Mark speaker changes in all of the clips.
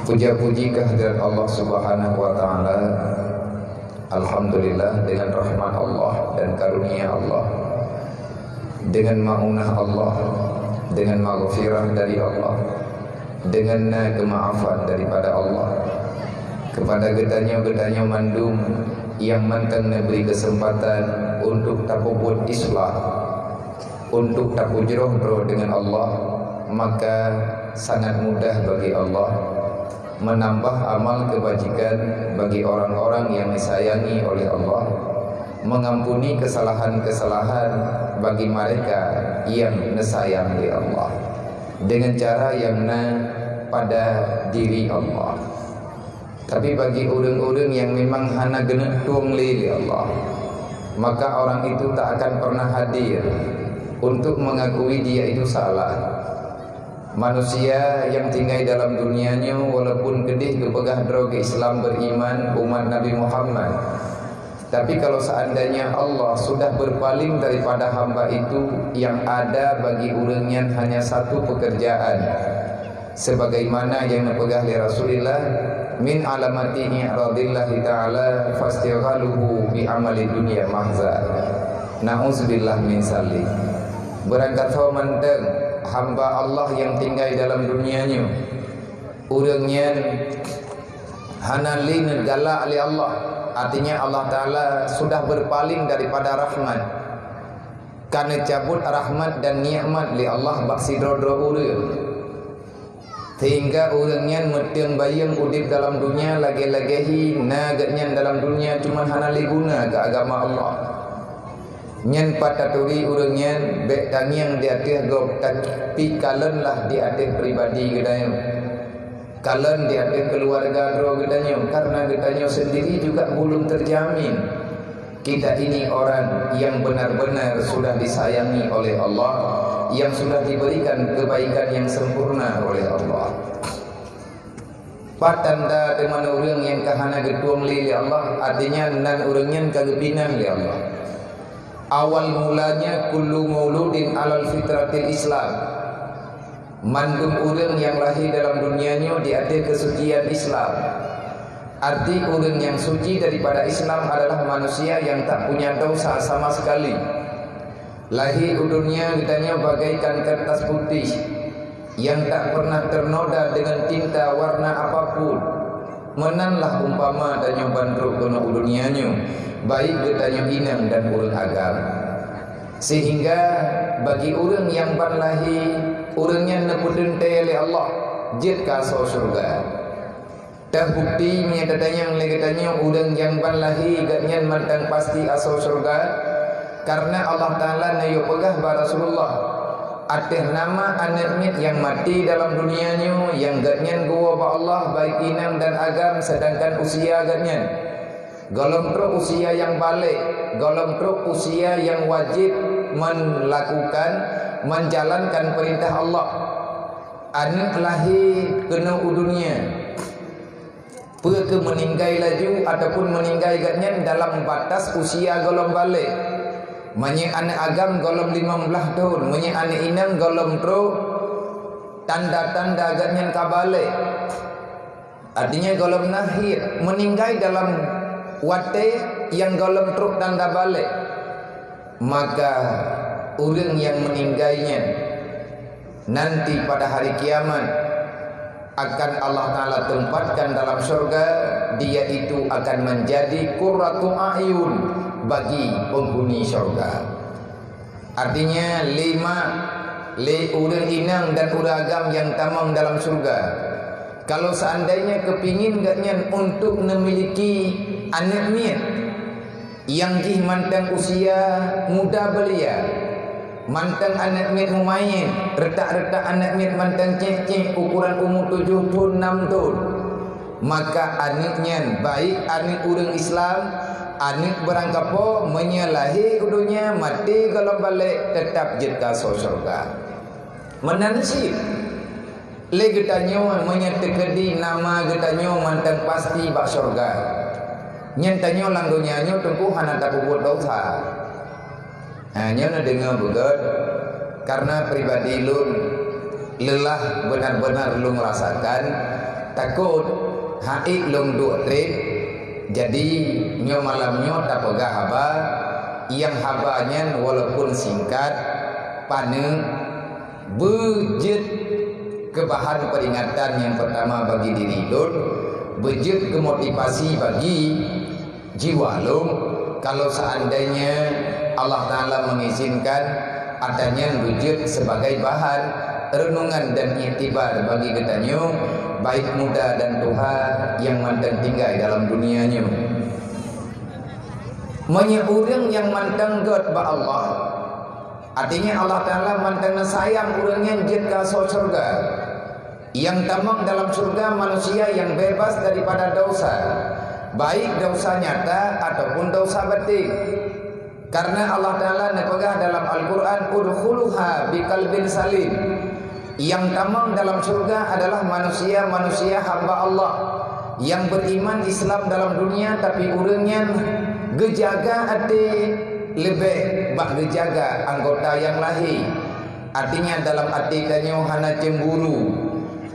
Speaker 1: Puja-puji kehadirat Allah Subhanahu wa taala. Alhamdulillah, dengan rahmat Allah dan karunia Allah, dengan ma'unah Allah, dengan maghfirah dari Allah, dengan kemaafan daripada Allah, kepada gedanya-gedanya mandum yang mantang beri kesempatan untuk tapubut islah, untuk tapujroh dengan Allah, maka sangat mudah bagi Allah menambah amal kebajikan bagi orang-orang yang disayangi oleh Allah, mengampuni kesalahan-kesalahan bagi mereka yang disayangi Allah, dengan cara yang pada diri Allah. Tapi bagi orang-orang yang memang hana genep tuang lili Allah, maka orang itu tak akan pernah hadir untuk mengakui dia itu salah. Manusia yang tinggal dalam dunianya walaupun gedih kepegah droga Islam beriman umat Nabi Muhammad, tapi kalau seandainya Allah sudah berpaling daripada hamba itu, yang ada bagi orangnya hanya satu pekerjaan, sebagaimana yang dipegah oleh Rasulullah, min alamati i'radillahi ta'ala fastighaluhu bi amali dunia mahza. Na'udzubillah min sali. Berangkat menteng hamba Allah yang tinggal dalam dunianya, urangnya hanali negala oleh Allah, artinya Allah Ta'ala sudah berpaling daripada rahmat, karena cabut rahmat dan nikmat li Allah baksi dro-dro urang, sehingga urangnya meteng bayang udip dalam dunia lagi-lagi nagatnya dalam dunia cuma hanali guna ke agama Allah. Nyen pataturi urangnya bek tangiang di atas gop, tapi kalen lah di atas pribadi gedanya, kalen di atas keluarga dro gedanya, karena gedanya sendiri juga belum terjamin kita ini orang yang benar-benar sudah disayangi oleh Allah, yang sudah diberikan kebaikan yang sempurna oleh Allah. Patanda teman orang yang kahana getuang li Allah, artinya nan orangnya kagebinan li Allah. Awal mulanya kullu mauludin alal fitratil Islam. Mandum orang yang lahir dalam dunianya di atas kesucian Islam. Arti orang yang suci daripada Islam adalah manusia yang tak punya dosa sama sekali. Lahir dunia ditanya bagaikan kertas putih yang tak pernah ternoda dengan tinta warna apapun. Menanlah umpama dan bandruk kono dunianya, baik getanya inang dan urang agam. Sehingga bagi orang yang banlahi, orangnya nepudun oleh Allah jet kaso surga. Dah bukti menyatakannya legatanya orang yang banlahi gatnya mantang pasti aso surga, karena Allah Ta'ala nayo pegah ba Rasulullah ateh nama anak yang mati dalam dunianya, yang gatnya gua ba Allah baik inang dan agam, sedangkan usia gatnya golong truk usia yang balik, golong truk usia yang wajib melakukan, menjalankan perintah Allah. Anak lahir kena dunia, ke meninggal laju ataupun meninggal gatnya dalam batas usia golong balik. Menye anak agam golong 15 tahun, menye anak inang golong truk tanda-tanda gatnya kabalik. Artinya golong lahir meninggal dalam wate yang golong truk tanda balik, maka orang yang meninggalnya nanti pada hari kiamat akan Allah Ta'ala tempatkan dalam surga, dia itu akan menjadi qurratu a'yun bagi penghuni surga. Artinya urang inang dan uragam yang tamang dalam surga, kalau seandainya kepingin gatnya untuk memiliki anaknya yang jih mantang usia muda belia, mantang anak mit mumayin, retak-retak anak mit mantang cek-cek ukuran umur 7 tahun 6 tahun, maka anaknya baik anak orang Islam, anak berangkapo menyalahi udunya mati kalau balik tetap jeta surga. Menansi le getanyo menyetekedi nama getanyo mantang pasti bak surga. Nyentanyo lang dunianyo tunggu hana tak buat dosa. Hanya dengar begat karena pribadi lu lelah benar-benar lu merasakan takut haik long dua trip. Jadi nyo malamnya tak pegah haba, yang habanya walaupun singkat pane bejut ke bahan peringatan yang pertama bagi diri lun, bejut ke motivasi bagi jiwa lun. Kalau seandainya Allah Ta'ala mengizinkan adanya bejut sebagai bahan renungan dan iktibar bagi ketanyo, baik muda dan tua yang mantan tinggal dalam dunianya. Menyebutkan yang mantan God ba Allah, artinya Allah Ta'ala mantan sayang orangnya jika surga. Yang tamang dalam surga manusia yang bebas daripada dosa, baik dosa nyata ataupun dosa batin. Karena Allah Ta'ala nepegah dalam Al-Quran, udkhuluha biqalbin salim. Yang tamang dalam surga adalah manusia-manusia hamba Allah yang beriman Islam dalam dunia, tapi urangnya gejaga hati lebih bak gejaga anggota yang lain. Artinya dalam hati kanyo hana cemburu,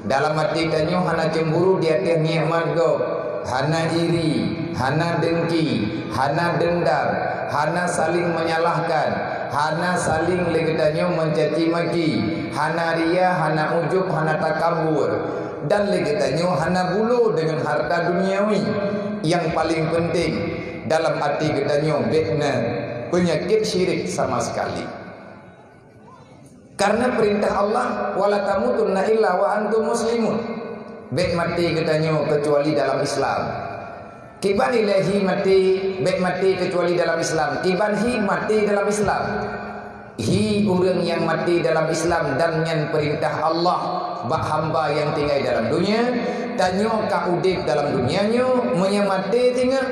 Speaker 1: dalam hati kanyo hana cemburu di atas nikmat go, hana iri, hana dengki, hana dendam, hana saling menyalahkan, hana saling legetanyo mencaci maki, hana ria, hana ujub, hana takabur, dan legetanyo hana bulu dengan harta duniawi. Yang paling penting dalam hati getanyo bekna penyakit syirik sama sekali. Karena perintah Allah, wala tamutunna illa wa antum muslimun. Bek mati getanyo kecuali dalam Islam. Kiban ilahi mati, bek mati kecuali dalam Islam. Kiban hi mati dalam Islam. Hi orang yang mati dalam Islam dan yang perintah Allah bak hamba yang tinggal dalam dunia, tanyo ka udip dalam dunianyo, menyamati tinggal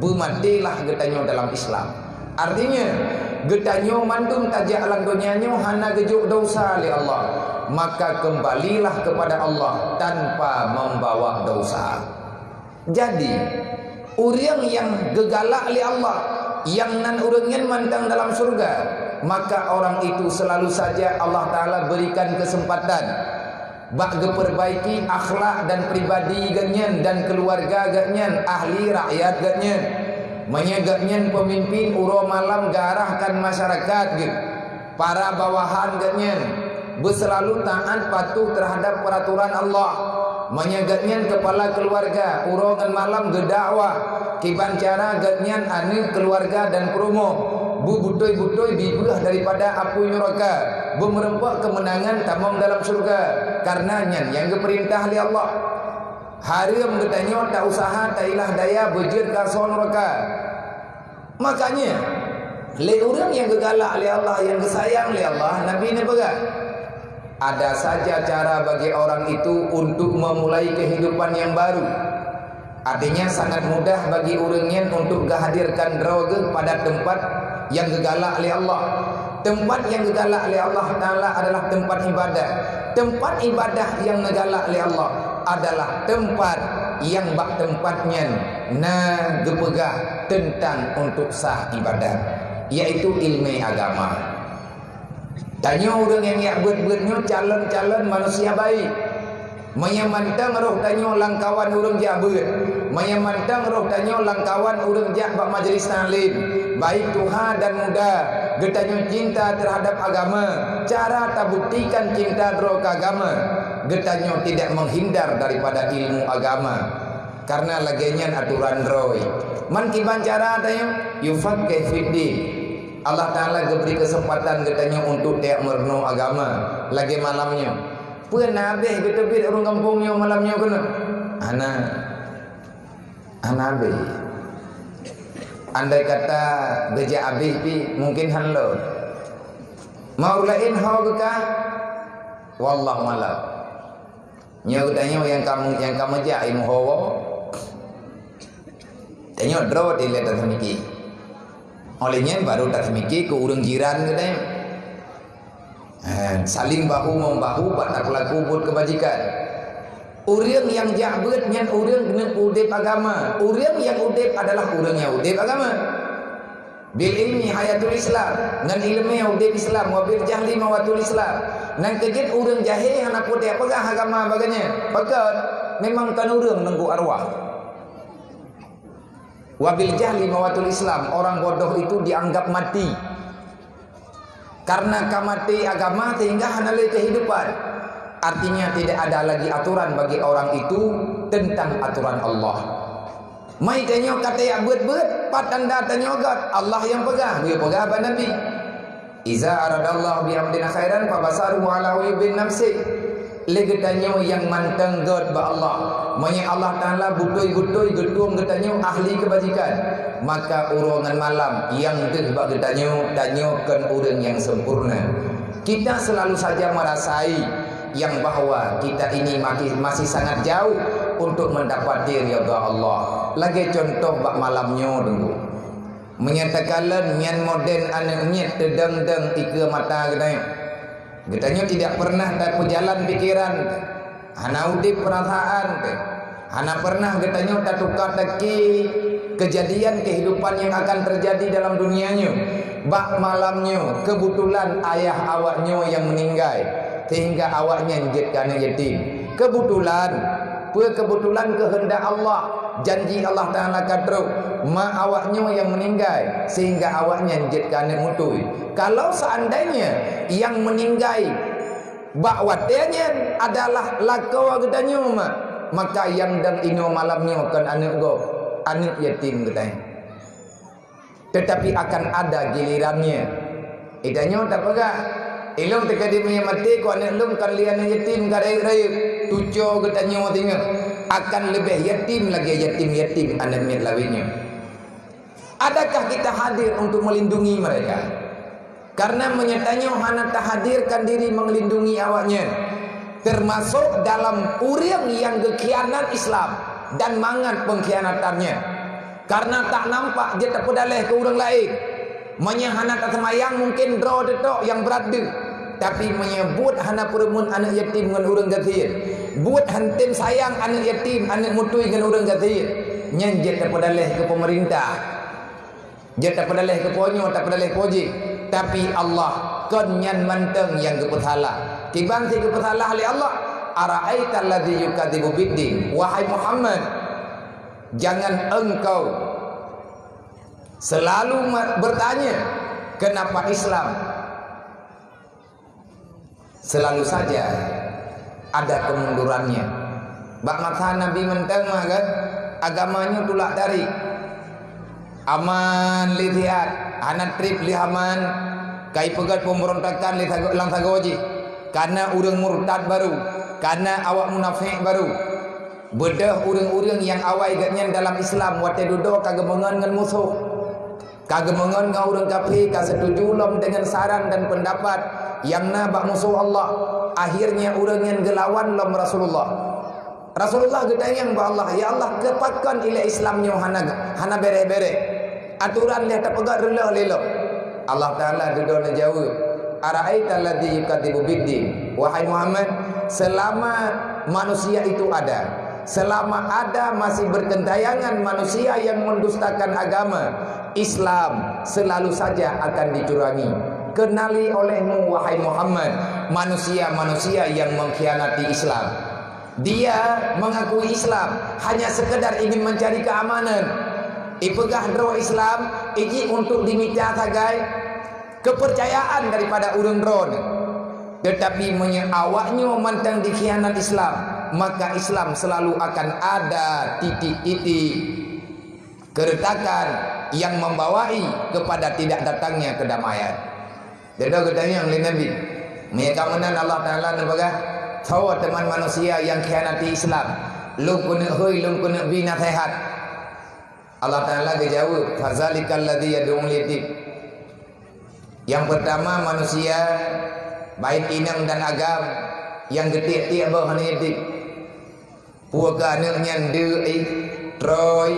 Speaker 1: bematilah getanyo dalam Islam. Artinya getanyo mandum tajak alam dunianyo hana gejuk dosa li Allah, maka kembalilah kepada Allah tanpa membawa dosa. Jadi orang yang gegalak li Allah, yang nan urangnya mantang dalam surga, maka orang itu selalu saja Allah Ta'ala berikan kesempatan bak perbaiki akhlak dan pribadi ganyan dan keluarga ganyan, ahli rakyat ganyan, menyegatnya pemimpin uro malam garahkan masyarakat gitu. Para bawahan ganyan berselalu taat patuh terhadap peraturan Allah, menyegatnya kepala keluarga uro ngan malam gedakwah kiban cara ganyan ane keluarga dan promo bu butoy-butoy dibelah daripada api neraka, bemerempak kemenangan tamam dalam surga. Karenanya yang diperintah oleh Allah, haram getanyo tak usaha tak ilah daya bejir kason neraka. Makanya le orang yang gegalak oleh Allah, yang disayang oleh Allah, Nabi ni pegang ada saja cara bagi orang itu untuk memulai kehidupan yang baru. Artinya sangat mudah bagi orangnya untuk menghadirkan droga pada tempat yang gegalak oleh Allah. Tempat yang gegalak oleh Allah Ta'ala adalah tempat ibadah. Tempat ibadah yang gegalak oleh Allah adalah tempat yang bak tempatnya nah gepegah tentang untuk sah ibadah, yaitu ilmu agama. Tanya orang yang buat-buatnya calon-calon manusia baik, menyamantang roh tanyo langkawan urang jabut, menyamantang roh tanyo langkawan urang jak bak majlis taklim, baik tua dan muda, getanyo cinta terhadap agama. Cara tak buktikan cinta roh ke agama, getanyo tidak menghindar daripada ilmu agama. Karena laginya aturan roh. Man kiban cara tanyo yufaqih fiddin. Allah Ta'ala beri kesempatan getanyo untuk tiap merno agama. Lagi malamnya pernah habis betul-betul orang kampungnya malamnya kena anak habis. Andai kata gejak habis pi mungkin hanlo mau lain hau ke wallah malam nyo tanya yang kamu jak ilmu hawa tanya draw di letak semiki olehnya baru tak semiki ke urang jiran katanya. Saling bahu membahu pada pelaku buat kebajikan. Urang yang jabut nyan urang kena udip agama. Urang yang udip adalah urang yang udip agama. Bil ilmi hayatul Islam, ngan ilmu udip Islam, wa bil jahli mawatul Islam. Nang kejit urang jahil hana putih apakah agama baganya? Pakat memang kan urang nunggu arwah. Wabil jahli mawatul Islam, orang bodoh itu dianggap mati. Karena kamati agama sehingga hanalai kehidupan. Artinya tidak ada lagi aturan bagi orang itu tentang aturan Allah. Mai tanya kata ya buat pat anda tanya gat Allah yang pegang, dia pegang apa Nabi. Iza aradallahu bi amdina khairan fa basaru ala bin nafsi. Lagi tanya yang manteng god ba Allah. Manya Allah Taala butoi-butoi gedung getanya ahli kebajikan. Maka urongan malam yang deh bak getanya tanyakan urang yang sempurna. Kita selalu saja merasai yang bahwa kita ini masih sangat jauh untuk mendapati ridha Allah. Lagi contoh bak malamnya dulu. Menyatakan nyan moden anaknya tedeng-deng ika mata getanya. Getanya tidak pernah tak berjalan pikiran. Hana udip perasaan. Hana pernah getanya tak tukar taki kejadian kehidupan yang akan terjadi dalam dunianya. Bak malamnya kebetulan ayah awaknya yang meninggal sehingga awaknya menjadikan yatim. Kebetulan kehendak Allah, janji Allah Taala kadro ma awaknya yang meninggal sehingga awaknya menjadikan mutui. Kalau seandainya yang meninggal bak watenya adalah lakawa gedanya maka yang dan ino malamnya kan anak yatim gedanya. Tetapi akan ada gilirannya. Idanya tak pegah. Ilung tekadi menyamati ko anak lum kan lian yatim garai-garai tujo gedanya tengok akan lebih yatim lagi yatim anak lawinya. Adakah kita hadir untuk melindungi mereka? Karena menyatanya hana hadirkan diri melindungi awaknya. Termasuk dalam urang yang gekhianat Islam dan mangat pengkhianatannya. Karena tak nampak dia tak pedalih ke orang lain. Menyahana tak semayang mungkin draw detok yang berat dia. Tapi menyebut hana peremun anak yatim dengan orang gathir. Buat hantim sayang anak yatim, anak mutui dengan orang gathir. Nyan dia tak pedalih ke pemerintah. Dia tak pedalih ke ponyo, tak pedalih ke ojek. Tapi Allah kon nyan manteng yang kepethala. Kibang si kepethala oleh Allah. Ara'aita alladhi yukadzibu biddin. Wahai Muhammad, jangan engkau selalu bertanya kenapa Islam selalu saja ada kemundurannya. Bak mata Nabi menteng mah kan agamanya tulak dari aman lihat anak trip lihaman kai pegat pemberontakan lang sagoji karena urang murtad baru, karena awak munafik baru. Bedah urang-urang yang awai gatnya dalam Islam wate duduk kagemengan dengan musuh. Kagemengan dengan urang kafir ka setuju lom dengan saran dan pendapat yang nabak musuh Allah. Akhirnya urang yang gelawan lom Rasulullah. Rasulullah gedayang ba Allah, ya Allah kepakan ila Islamnya hana bere-bere. Aturan lihat pegat rela lelo. Allah Taala duduk jawab, ara'aita alladzi yukadzibu biddin. Wahai Muhammad, selama manusia itu ada, selama ada masih bergentayangan manusia yang mendustakan agama, Islam selalu saja akan dicurangi. Kenali olehmu wahai Muhammad manusia-manusia yang mengkhianati Islam. Dia mengakui Islam hanya sekedar ingin mencari keamanan. Ipegah dro Islam iki untuk diminta sagai kepercayaan daripada urang dron. Tetapi awaknya mantang dikhianat Islam, maka Islam selalu akan ada titik-titik keretakan yang membawai kepada tidak datangnya kedamaian. Jadi katanya yang lain Nabi, meyakamanan Allah Taala nabaga tahu teman manusia yang khianati Islam, lu kena hoi, lu kena bina sehat. Allah Taala dijawab, fazalikal ladzi yad'ul yatim. Yang pertama manusia baik inang dan agam yang getik-tik bah yatim. Puaka anaknya ndeu troy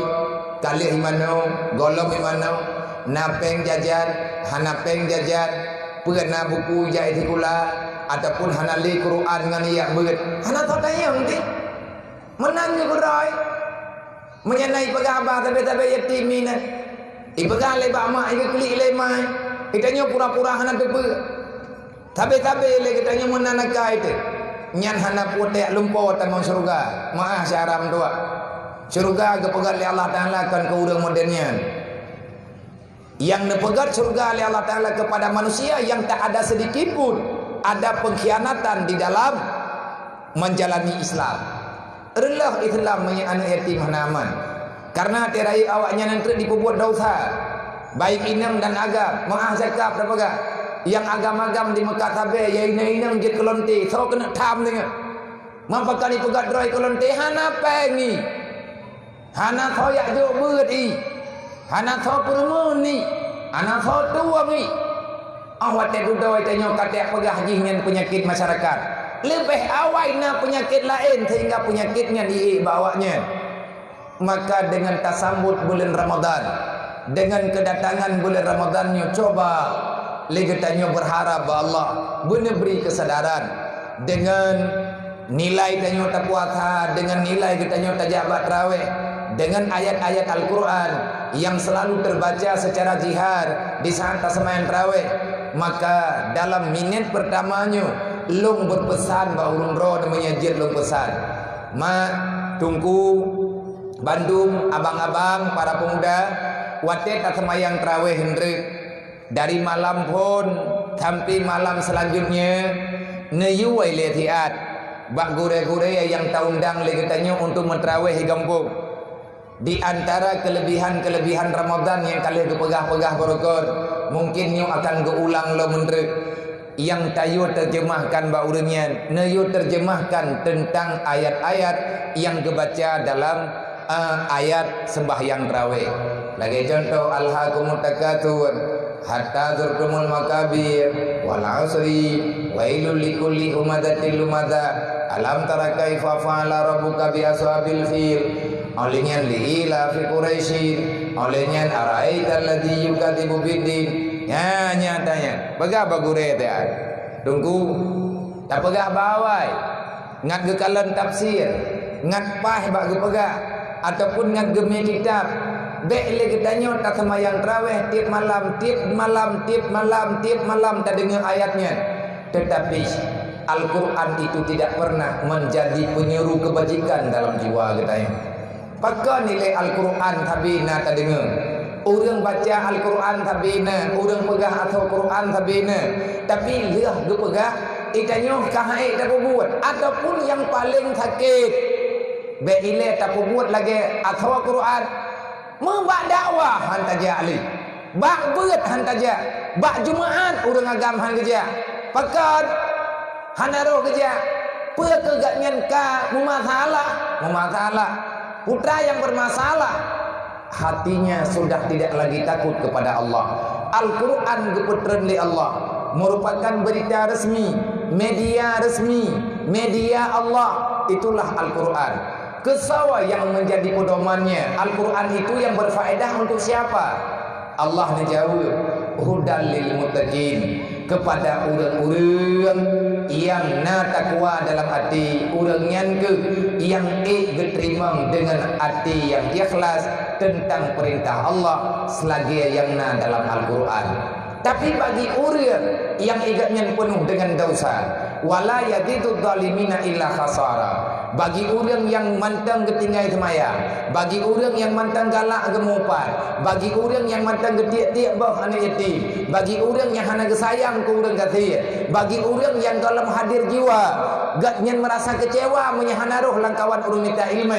Speaker 1: kalih mano golong mano napeng jajan hanapeng jajan pena buku jai tikula ataupun hanali Quran dengan iya beut hana tayang ti menang ni berai menyenai pegabah tabe-tabe yatimina ibaga le ba mak ike klik le mai itanya pura-pura hana tepe tabe-tabe le kitanya menanakai te nyan hana putek lumpo tamang surga. Maah syaram tua. Surga kepegat oleh Allah Ta'ala kan ke urang modernnya. Yang nepegat surga oleh Allah Ta'ala kepada manusia yang tak ada sedikit pun ada pengkhianatan di dalam menjalani Islam. Relah Islam menyang yatim hanaman. Karena tirai awaknya nanti diperbuat dosa. Baik inang dan agam. Maah zakap dapat. Yang agam-agam di Mekah tabe ya inang je kelonti. So kena tham dengan. Mampakkan dipegat droi kelonti hana pengi. Hana thoyak jo beut i. Hana tho permun ni. Hana tho tuang ni. Awak tak dudoi tanya katek pegah jingan penyakit masyarakat. Lebih awal na penyakit lain sehingga penyakitnya dibawanya. Maka dengan tasambut bulan Ramadan, dengan kedatangan bulan Ramadannya, coba legetannya berharap Allah benar beri kesadaran dengan nilai tanyo tak puasa, dengan nilai kita jabat tarawih, dengan ayat-ayat Al-Quran yang selalu terbaca secara jihar di saat sembahyang tarawih. Maka dalam minit pertamanya long berpesan bahawa ulun roh menyajid long pesan. Mak tunggu Bandung abang-abang para pemuda watet sembahyang tarawih hendrik dari malam pun sampai malam selanjutnya neyu wailatiat bak gure-gure yang taundang legetanya untuk mentrawih di kampung. Di antara kelebihan-kelebihan Ramadan yang kalian kepegah-pegah berukur, mungkin nyu akan geulang lo mendrek yang tayu terjemahkan baurunnya, neyu terjemahkan tentang ayat-ayat yang kebaca dalam ayat sembahyang tarawih. Lagi contoh alhaakumut takatsur hatta zurtumul makabir wal asri wailul likulli humazatil lumaza alam tara kaifa fa'ala rabbuka bi ashabil fil Olehnya li'ila fi Quraisyin, olehnya ara'aita alladhi yukadzibu biddin. Ya nyatanya pegah bagure teh. Tunggu tak pegah bawai. Ngat gekalan tafsir, ngat pah bak pegah ataupun ngat gemi kitab. Bek le gedanyo tak sembahyang tarawih tiap malam tak dengar ayatnya. Tetapi Al-Quran itu tidak pernah menjadi penyeru kebajikan dalam jiwa kita. Pakai nilai Al-Quran tabina tak dengar. Orang baca Al-Quran tabina, orang pegah atau Quran tabina. Tapi liah dia pegah, itanya kahai tak buat. Ataupun yang paling sakit, beile tak buat lagi atau Quran. Membak dakwah hantaja ali. Bak beut hantaja. Bak Jumaat orang agam han kerja. Pakai hanaro kerja. Pekegatnya ka mumasalah. Putra yang bermasalah, hatinya sudah tidak lagi takut kepada Allah. Al-Quran geputren li Allah merupakan berita resmi, media Allah. Itulah Al-Quran. Kesawa yang menjadi pedomannya. Al-Quran itu yang berfaedah untuk siapa? Allah menjawab, hudal lil muttaqin, kepada orang-orang yang na takwa dalam hati, orang yang diterima dengan hati yang ikhlas tentang perintah Allah selagi yang na dalam Al-Quran. Tapi bagi orang yang ingatnya penuh dengan dosa, wala yazidu zalimina illa khasara. Bagi orang yang mantang ketinggai semayang, bagi orang yang mantang galak gemupan, bagi orang yang mantang getiak-tiak bah anak yatim, bagi orang yang hana gesayang ke orang kafir, bagi orang yang dalam hadir jiwa gatnya merasa kecewa menyahana roh langkawan urang minta ilmu,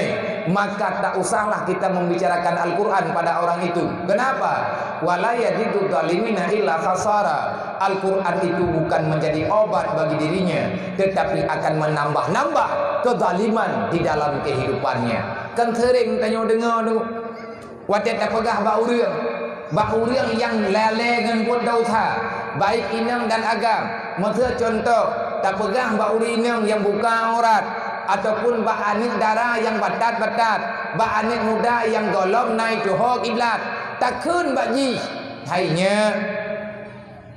Speaker 1: maka tak usahlah kita membicarakan Al-Quran pada orang itu. Kenapa? Wala yazidu zalimina illa khasara. Al-Quran itu bukan menjadi obat bagi dirinya, tetapi akan menambah-nambah kezaliman di dalam kehidupannya. Kan sering tanya dengar tu, watet tak pegah bak urang yang lele dengan buat dosa, baik inang dan agam. Masa contoh tak pegah bak urang yang buka aurat, ataupun bak anik darah yang batat-batat, bak anik muda yang golong naik johor kiblat, tak kun bak ji.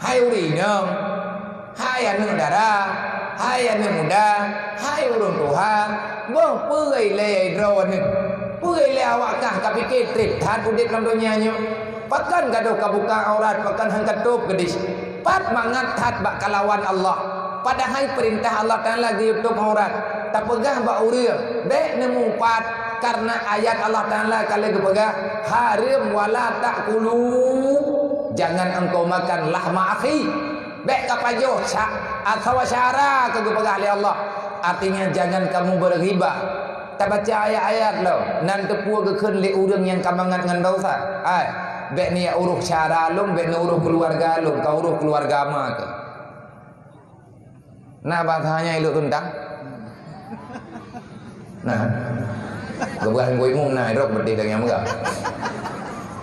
Speaker 1: Hai urinang, hai anak darah, hai anak muda, hai urang tua, boh puai le drone, puai le awakah kapikir trip than udip dalam dunianya. Pakan gaduh kabuka aurat, pakan hang katup gedis. Pat mangat hat bak kalawan Allah. Padahal perintah Allah Ta'ala di YouTube aurat. Tak pegah bak urang. Dek nemu pat. Karena ayat Allah Ta'ala kalau dipegah. Harim wala ta'kulu. Jangan engkau makan lahma akhi. Dek kapajo. Atau syara kau dipegah oleh Allah. Artinya jangan kamu berghibah. Tak baca ayat-ayat lo. Nan tepua kekun le urang yang kamangan dengan dosa. Bek ni uruh syara lo. Bek ni uruh keluarga lo. Kau uruh keluarga ma ke. Nah bahasanya elok tentang. Nah, kebukan gue umum nah rok berdeh dengan megah.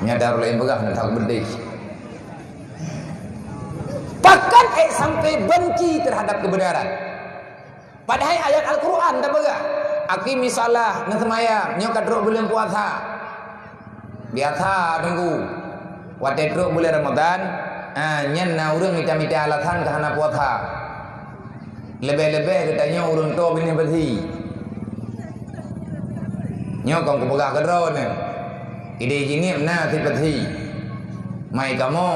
Speaker 1: Nyadar lain megah dan tak berdeh. Bahkan sampai benci terhadap kebenaran. Padahal ayat Al-Quran dah megah. Aqimi shalah ngesemayam nyo kadruk bulan puasa. Biasa tunggu. Wate druk bulan Ramadan, nyen na urang mita-mita alasan karena puasa. Lebih-lebih katanya urang tu bini bersih. Nyo kong kepegah kedron ni. Ide gini na si bersih. Mai kamu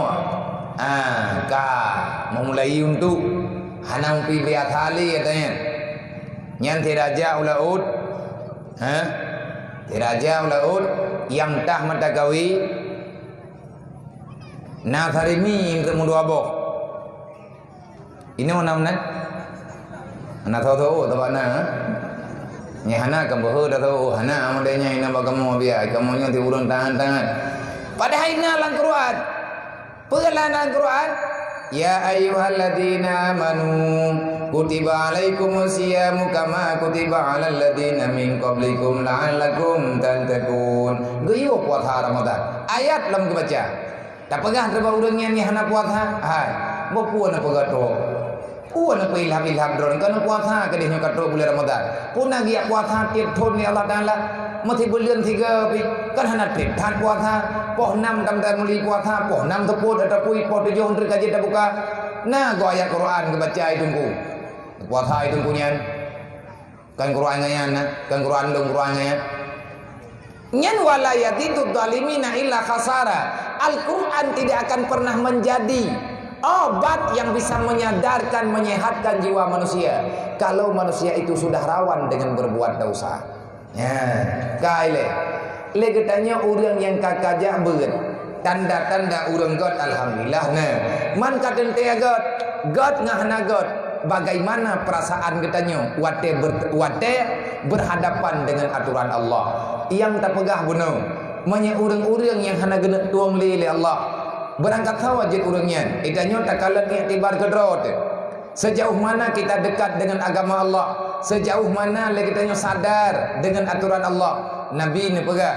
Speaker 1: ka memulai untuk hanang pi biasa li katanya. Nyan tiraja ulaud. Tiraja ulaud yang tah matagawi. Na sarimi untuk mundu abok. Ini mana-mana? Anak tahu tak mana? Ni hana kamu dah tahu hana amadanya ina bagamu biar kamu yang diurun tangan-tangan. Padahal ina dalam Quran. Pegalan dalam Quran. Ya ayyuhalladzina amanu kutiba alaikumus siyamu kama kutiba alal ladzina min qablikum la'allakum tattaqun. Geyo puasa Ramadan. Ayat lam kebaca. Tak pegah terba urangnya ni hana puasa. Bopuan apa gato? Puan apa ilham drone kan puasa ke dia kat bulan Ramadan. Pun lagi puasa tiap tahun ni Allah Taala mesti bulan 3 kan hana trip than puasa. Poh 6 kamda muli puasa, poh 6 teput atau pui poh 7 untuk kaji dah buka. Nah go ayat Quran ke baca itu ku. Puasa itu punya. Kan Quran ngayan kan Quran dong Quran ngayan. Nyan wala yadidu zalimina illa khasara. Al-Quran tidak akan pernah menjadi obat yang bisa menyadarkan, menyehatkan jiwa manusia. Kalau manusia itu sudah rawan dengan berbuat dosa. Ya, kaile. Legetanya orang yang kakajak berat. Tanda-tanda orang God alhamdulillah. Nah, man katen teh God ngahna God. Bagaimana perasaan katanya? Wate berhadapan dengan aturan Allah. Yang tak pegah benar. Banyak orang-orang yang hana gena tuang li Allah. Berangkat sawajid urangnya. Itanya tak kalah iktibar kedrot. Sejauh mana kita dekat dengan agama Allah, sejauh mana kitanya sadar dengan aturan Allah. Nabi ni pegah,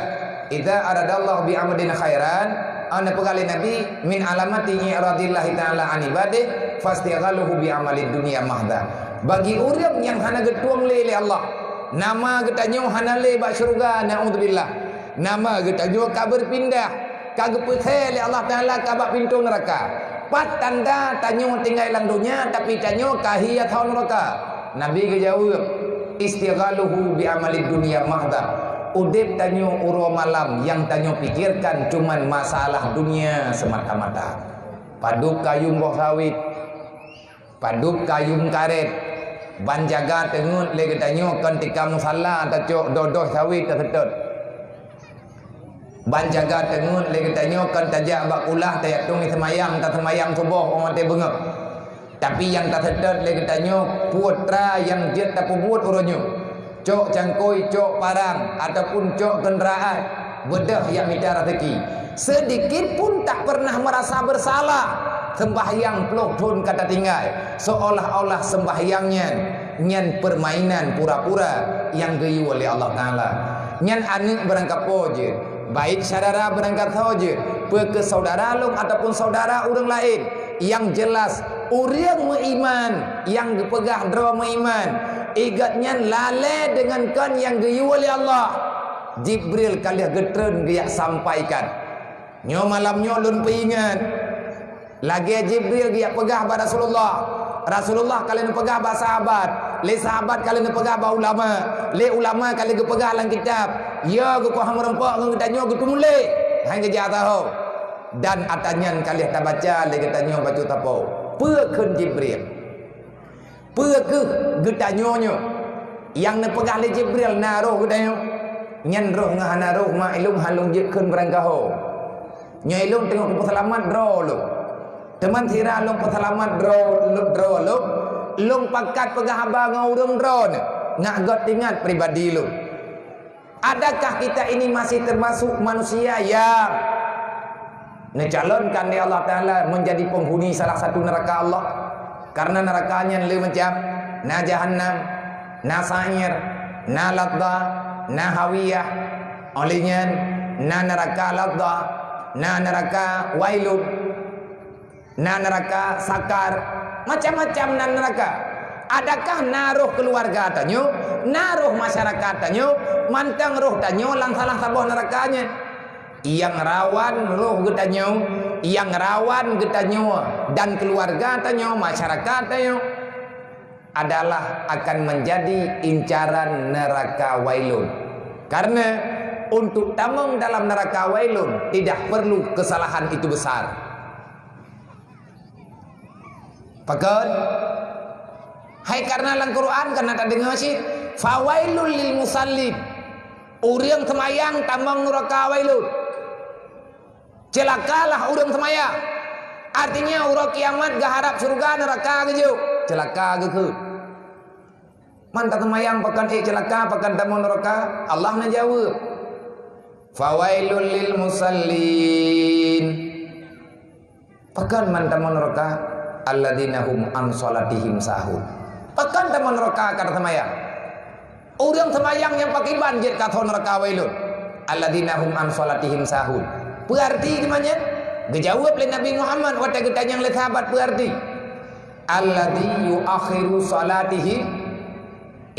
Speaker 1: idza aradallahu bi amadin khairan, ana pegah Nabi min alamati iradillahi taala an ibadih fastighaluhu bi amalid dunya mahda. Bagi urang yang hana getuang le Allah, nama getanya hana le ba syurga naudzubillah. Nama getanya ka berpindah kagak putih Allah Ta'ala kabak pintu neraka. Pat tanda tanyo tinggal dalam dunia tapi tanyo kahiyat haun neraka. Nabi ke jawab istighaluhu bi amalid dunia mahda. Udip tanyo uro malam yang tanyo pikirkan cuman masalah dunia semata-mata. Paduk kayung boh sawit, paduk kayung karet, banjaga tengut lagi tanyo ketika musalla atau cok dodoh sawit tersedot. Banjaga tengut lagi tanyo kan tajak bakulah tayak tung semayam tak semayam subuh orang mati bengap. Tapi yang tak sedar lagi tanyo putra yang jet tak buat uronyo. Cok cangkoi, cok parang ataupun cok kenderaan bedah yang minta rezeki. Sedikit pun tak pernah merasa bersalah. Sembahyang peluk tun kata tinggal. Seolah-olah sembahyangnya nyan permainan pura-pura yang gayu oleh Allah Ta'ala. Nyan anak berangkat poje. Baik saudara berangkat saja ke saudara lu ataupun saudara orang lain. Yang jelas orang beriman yang dipegah draw beriman igatnya lale dengan kan yang gayu oleh Allah. Jibril kali getren dia sampaikan nyo malam nyo lun peingat lagi Jibril dia pegah pada Rasulullah kalian pegah ba sahabat, le sahabat kalian pegah ba ulama, le ulama kalian pegah lang kitab. Ya ku hang rempok ngan tanyo gitu mule. Hang kerja tahu. Dan atanyan kalian tak baca le tanyo baca tapo. Pekeun Jibril. Pekeh getanyonyo yang nepegah le Jibril na roh getanyo nyen roh ngahana roh mailum halung jekeun berangkaho nyailum tengok peselamat dro lu teman sira long peselamat dro lu long pakat pegah haba ngaurung dro ngak got ingat pribadi lu. Adakah kita ini masih termasuk manusia yang mencalonkan di Allah Ta'ala menjadi penghuni salah satu neraka Allah? Karena nerakanya le macam na jahannam, na sa'ir, na ladha, na hawiyah, olehnya na neraka ladha, na neraka wailun, na neraka sakar, macam-macam na neraka. Adakah naruh keluarga tanyo, naruh masyarakat tanyo, mantang roh tanyo lang salah sabah nerakanya. Yang rawan roh getanyo, yang rawan getanyo dan keluarga tanyo, masyarakat tanyo adalah akan menjadi incaran neraka wailun. Karena untuk tamang dalam neraka wailun tidak perlu kesalahan itu besar. Pakat hai karena dalam Quran karena tak dengar sih fawailul lil musallin urang semayang tambang neraka wailun. Celakalah urang semayang. Artinya urang kiamat gak harap surga neraka gejo. Celaka gekeun. Mantap semayang pakan celaka pakan tambang neraka. Allah na jawab. Fawailul lil musallin. Pakan mantap neraka alladzina hum an salatihim sahun. Pakan tambang neraka kata semayang. Urang semayang yang pakai banjir kata neraka wailun. Alladzina hum an salatihim sahun. Berarti gimana? Dijawab oleh Nabi Muhammad waktu kita yang oleh sahabat berarti alladzi yuakhiru salatihi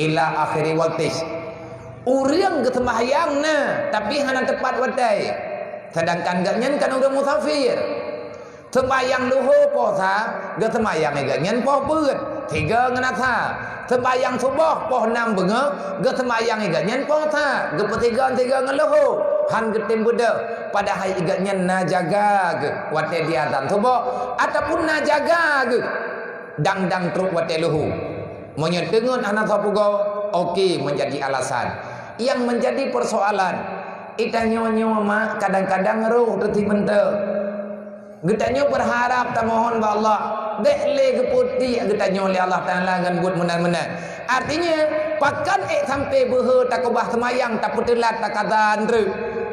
Speaker 1: ila akhiri waqtih. Urang ke sembahyangna tapi hana tepat waktu. Sedangkan gaknyan kan urang musafir. Sembahyang luhur puasa, ge sembahyang gaknyan poh beut, tiga ngenasa. Sembahyang subuh poh 6 benga, ge sembahyang gaknyan puasa, ge petiga ngeluhur. Han getem budak padahal iganya na jaga ke wate di azan subuh ataupun na jaga ke dang truk wate luhu menyedengun anak sapugo okey menjadi alasan yang menjadi persoalan itanyo mak kadang-kadang roh reti benda getanyo berharap ta mohon ba Allah dek le geputi getanyo oleh Allah Taala ngan buat menan-menan artinya pakan sampai behe takobah semayang tak putelat tak kazan re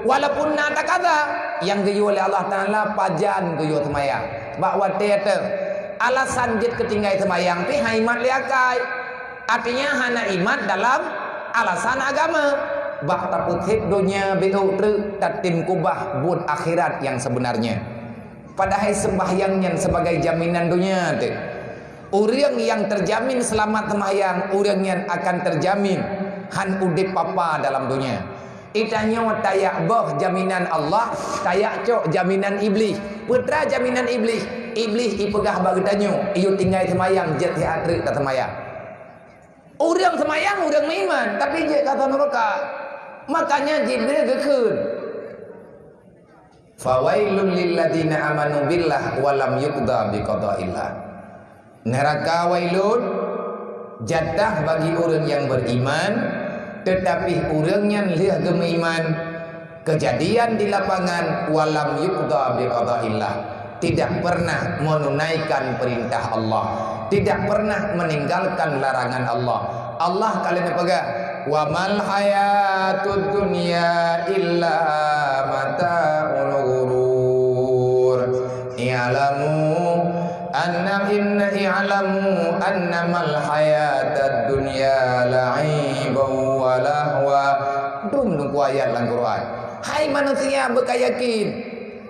Speaker 1: walaupun nak tak kaza yang geyo oleh Allah Taala pajan geyo semayang bak wate te alasan jit ketinggai semayang pi haimat liakai artinya hana imat dalam alasan agama bak taputip dunia beu tre tatin kubah buat akhirat yang sebenarnya padahal sembahyangnya sebagai jaminan dunia te urang yang terjamin selamat semayang urang yang akan terjamin han udip papa dalam dunia. Itanya tayak boh jaminan Allah, tayak cok jaminan iblis. Putra jaminan iblis. Iblis ipegah bagi tanyo, iu tinggal semayang jet atrik tak semayang. Urang semayang urang beriman, tapi jet kata neraka. Makanya Jibril gekeun. Fawailul lil ladina amanu billah wa lam yuqda biqada'illah. Neraka wailun jatah bagi orang yang beriman tetapi urangnya lihat gemeiman kejadian di lapangan walam yuqda biqada'illah tidak pernah menunaikan perintah Allah tidak pernah meninggalkan larangan Allah Allah kalian pegang wa mal hayatud dunya illa mata'ul ghurur i'lamu annamal hayatad dunya la'ibun wa lahwa dum nunggu ayat dalam Quran hai manusia berkayakin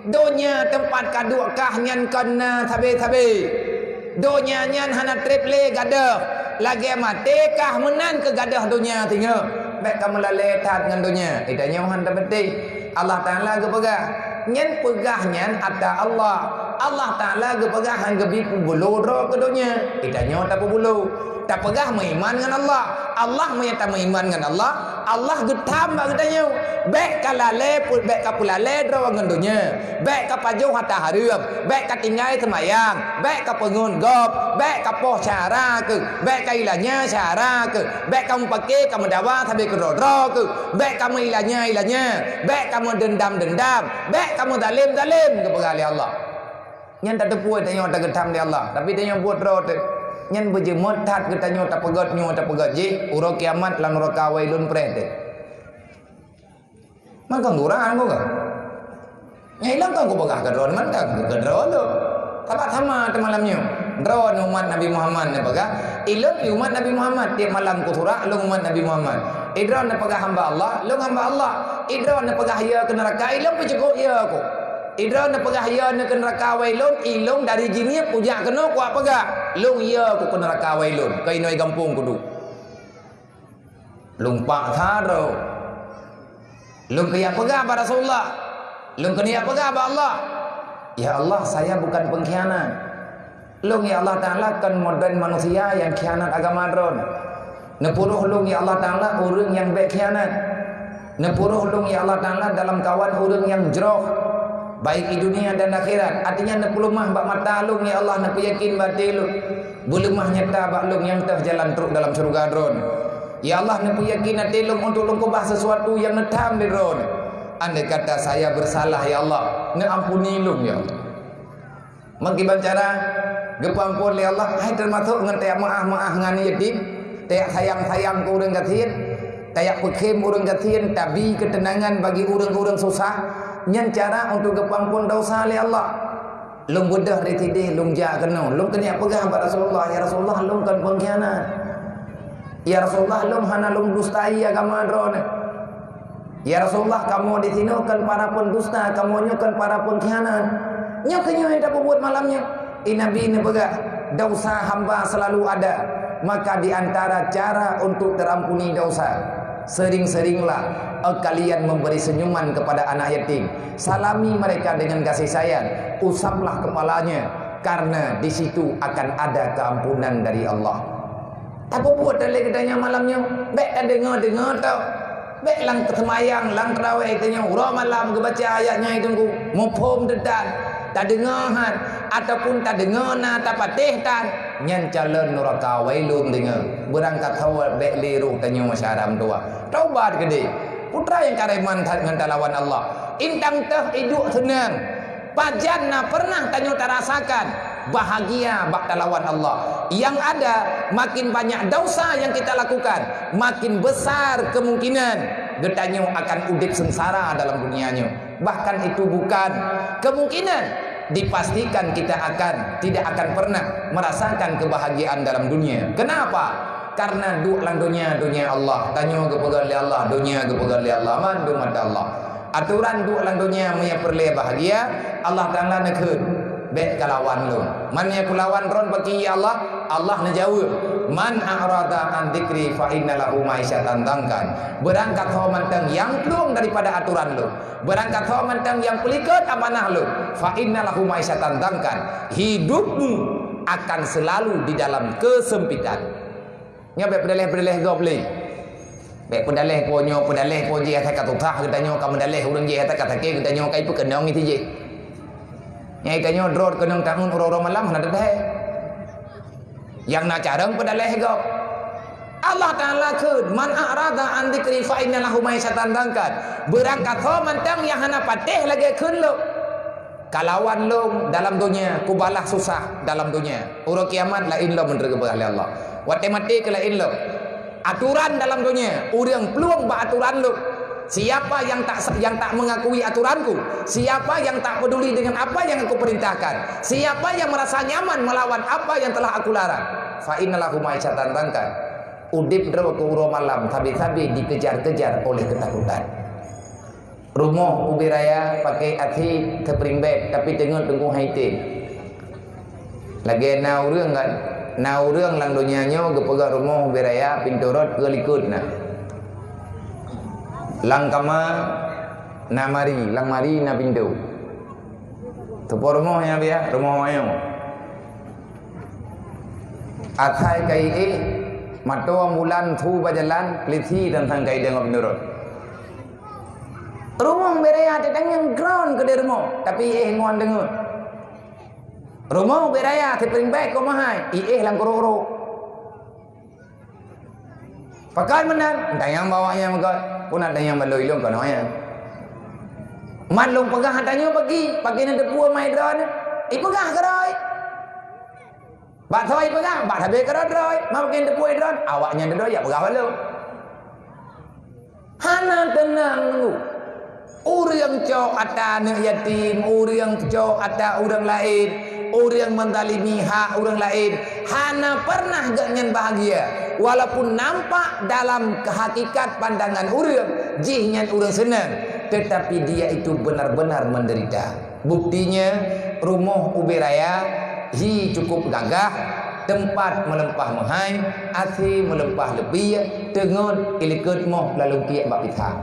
Speaker 1: dunia tempat kadukah nyan kana sabe-sabe dunia nyan hana triple gadah lagi matekah menan ke gadah dunia tinggal baik kamu laletat dengan dunia idanya han tak penting Allah Taala ge pegah nyan pegah nyan ada Allah Allah Ta'ala gepegah han gebi bulu ro ke dunia idanya tak bulu tak pegah meiman dengan Allah Allah menyata meiman dengan Allah Allah getam bak katanya baik kalale pun baik kapulale dro ngendunya baik kapaju hatta harum baik katingai semayang baik kapengun gop baik kapoh cara ke baik kailanya cara ke baik kamu pakai kamu dawa sampai ke rodro ke baik kamu ilanya baik kamu dendam baik kamu zalim ke pegali Allah nyen tak tepuai tanya tak getam di Allah tapi tanya buat rot nyen berjemot tat kita nyo tak pegat je uro kiamat lan uro kawailun prete man kan durang ko ka nyilang kan ko bagah kadron man tak kadron lo tabat sama te malamnya dron umat Nabi Muhammad ne bagah ilun umat Nabi Muhammad tiap malam kutura lu umat Nabi Muhammad idron ne pagah hamba Allah lu hamba Allah idron ne pagah ya ke neraka ilun pecukuk ya ko idron ne pagah ya ne ke neraka wailun ilung dari jinia puja kena ku apa gak lung ya ku ke neraka wailun kai noi kampung kudu lung pak tharo lung ke yang pagah ba Rasulullah lung ke ni pagah ba Allah ya Allah saya bukan pengkhianat lung ya Allah Taala kan modern manusia yang khianat agama dron nepuruh lung ya Allah Taala urang yang baik khianat nepuruh lung ya Allah Taala dalam kawan urang yang jroh baik di dunia dan akhirat artinya nak pelumah bak mata lung ya Allah nak yakin batil lu belemah nyata bak lung yang teh jalan teruk dalam surga dron ya Allah nak yakin hati lung untuk lung kubah sesuatu yang netam di dron andai kata saya bersalah ya Allah nak ampuni lung ya Allah mengiban cara gepampun ya Allah hai termasuk ngan tayak maaf ngan yatim tayak sayang ke urang gathien tayak pekem urang gathien tabi ketenangan bagi urang-urang susah nyen cara untuk kepampun dosa oleh Allah lung budah retidih lung ja kena lung kena pegang pada Rasulullah ya Rasulullah lung kan pengkhianat ya Rasulullah lung hana lung dustai agama drone ya Rasulullah kamu ditinokan para pendusta kamu nyokan para pengkhianat nyokanyo yang buat malamnya Nabi ini pegang dosa hamba selalu ada maka di antara cara untuk terampuni dosa sering-seringlah kalian memberi senyuman kepada anak yatim salami mereka dengan kasih sayang usaplah kepalanya karena di situ akan ada keampunan dari Allah apa buat dari kedanya malamnya baik tak dengar tau baik lang semayang lang terawih tanya urah malam ke baca ayatnya itu mupom dedan tak dengar ataupun tak dengar na tak patih tan nyan calon neraka wailun dengar berangkat hawa baik liru tanya masyaram tua taubat gede putra yang kareman dengan lawan Allah intang teh hidup senang pajanna pernah tanya terasakan bahagia bak lawan Allah yang ada makin banyak dosa yang kita lakukan makin besar kemungkinan getanyo akan udip sengsara dalam dunianya bahkan itu bukan kemungkinan dipastikan kita tidak akan pernah merasakan kebahagiaan dalam dunia kenapa karena dulang dunia Allah tanyo kepegal li Allah dunia kepegal li Allah mandu mata Allah aturan dulang dunia maya perle bahagia Allah Taala nekeun baik kalawan lu man ya kulawan ron bagi Allah Allah ngejawab man a'rada an dzikri fa innalahu ma'isyatan dangkan berangkat ho manteng yang belum daripada aturan lu berangkat ho manteng yang pelikat amanah lu fa innalahu ma'isyatan dangkan hidupmu akan selalu di dalam kesempitan nya baik pedaleh gobleh baik pedaleh ponyo je kata tutah kita nyo ka medaleh urang je kata ke kita nyo kai pekenong itu je nya kita nyo drot kenong tahun uro malam hana dah yang nak carang pedaleh go Allah Taala keun man a'rada an dzikri fa innalahu ma'isyatan dangkan berangkat ho mantang yang hana patih lagi keun lo kalawan lo dalam dunia kubalah susah dalam dunia uro kiamat lain lo menerima oleh Allah wate mati ke lain lo aturan dalam dunia urang peluang ba aturan lo siapa yang tak mengakui aturanku siapa yang tak peduli dengan apa yang aku perintahkan siapa yang merasa nyaman melawan apa yang telah aku larang fa innalahu ma'isyatan dangkan udip dro ke uro malam tabi-tabi dikejar-kejar oleh ketakutan rumah ubi raya pakai hati terperimbet tapi tengok tengku haite lagi na urang kan na urang lang dunianyo gepegang rumah ubi raya pintu rot gelikut na lang kama na mari lang mari na pintu tu rumahnya dia rumah ayo athai kai Mata bulan tu berjalan peliti tentang kaidah menurut. Rumah beraya tetang yang ground ke di rumah, tapi ngoan dengar. Rumah beraya terpering baik kau mahai, lang kororo. Pakai menang, tayang bawanya makan, pun ada yang baloi long kau ya. Malung pegang hatanya pagi nanti puan mai drone, pegang kerai. Bak thoi pegang, bak habis kerai drone, mau bikin tepuai drone, awaknya drone ya pegang balung. Hana tenang lu. Orang cok ada anak yatim, orang cok ada orang lain, orang mendalimi hak orang lain. Hana pernah gak nyen bahagia, walaupun nampak dalam hakikat pandangan orang, jihnya orang senang, tetapi dia itu benar-benar menderita. Buktinya rumah Ubi Raya hi cukup gagah, tempat melempah mahai, asi melempah lebih, tengon ilikut moh lalu kiak bak pitang.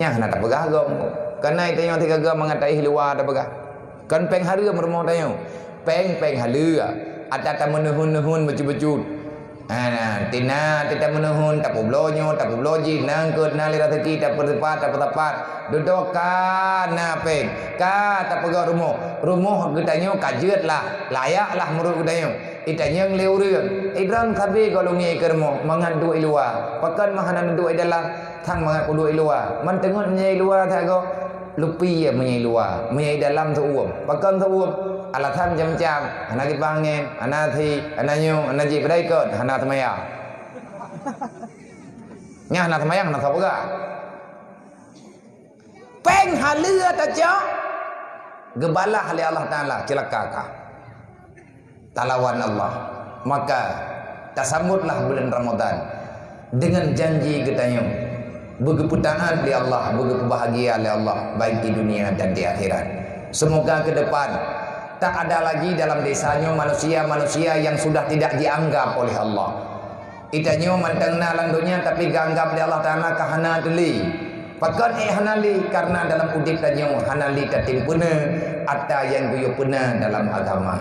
Speaker 1: Yang nak tak pegah gom. Karena itu yang tiga gom mengatai luar tak pegah. Kan peng halu merumah tayo. Peng halu. Ada tak menuhun baju-baju. Tina menuhun tak publonyo, tak publoji, nangkut nali rezeki tak bertepat. Dudukan na peng. Ka tak pegah rumah. Rumah getanyo kajet lah. Layak lah menurut getanyo. Itanya yang leu reun. Idran kabe kalau ngi kermo mangadu luar. Pakan mahanan du dalam thang mangat kudu luar. Man tengon nyai luar tha go lupi ya menyai luar. Menyai dalam tu uam. Pakan tu uam ala tham jam-jam. Ana ki pangen, ana thi, ana nyu, ana ji pedai kot, ana tmaya. Nya ana tmaya ana saboga. Peng halua ta jo. Gebalah oleh Allah Taala celaka ka. Talawan Allah, maka tasambutlah bulan Ramadan dengan janji ketanya berkeputaan di Allah, berkebahagia oleh Allah baik di dunia dan di akhirat. Semoga ke depan tak ada lagi dalam desanya manusia-manusia yang sudah tidak dianggap oleh Allah. Itanya mantengna lang dunia tapi ganggap di Allah Taala kahana deli. Pakan hanali karena dalam udip tanya hanali katimpuna ada yang guyu puna dalam agama.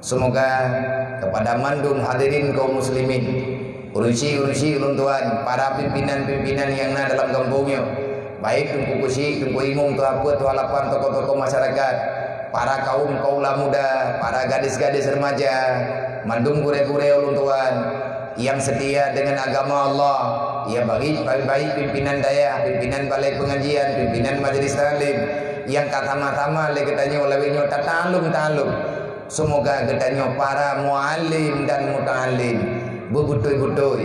Speaker 1: Semoga kepada mandum hadirin kaum muslimin, urusi ulun tuan, para pimpinan-pimpinan yang ada dalam kampungnya, baik tumpu kusi, tumpu imum, tu apa, tu halapan, tokoh-tokoh masyarakat, para kaum kaula muda, para gadis-gadis remaja, mandum gure-gure ulun tuan, yang setia dengan agama Allah, ya baik pimpinan daya, pimpinan balai pengajian, pimpinan majelis taklim, yang kata-tama leketanya olehnya ta'alum. Semoga getanya para muallim dan muta'allim bebutuh-butuh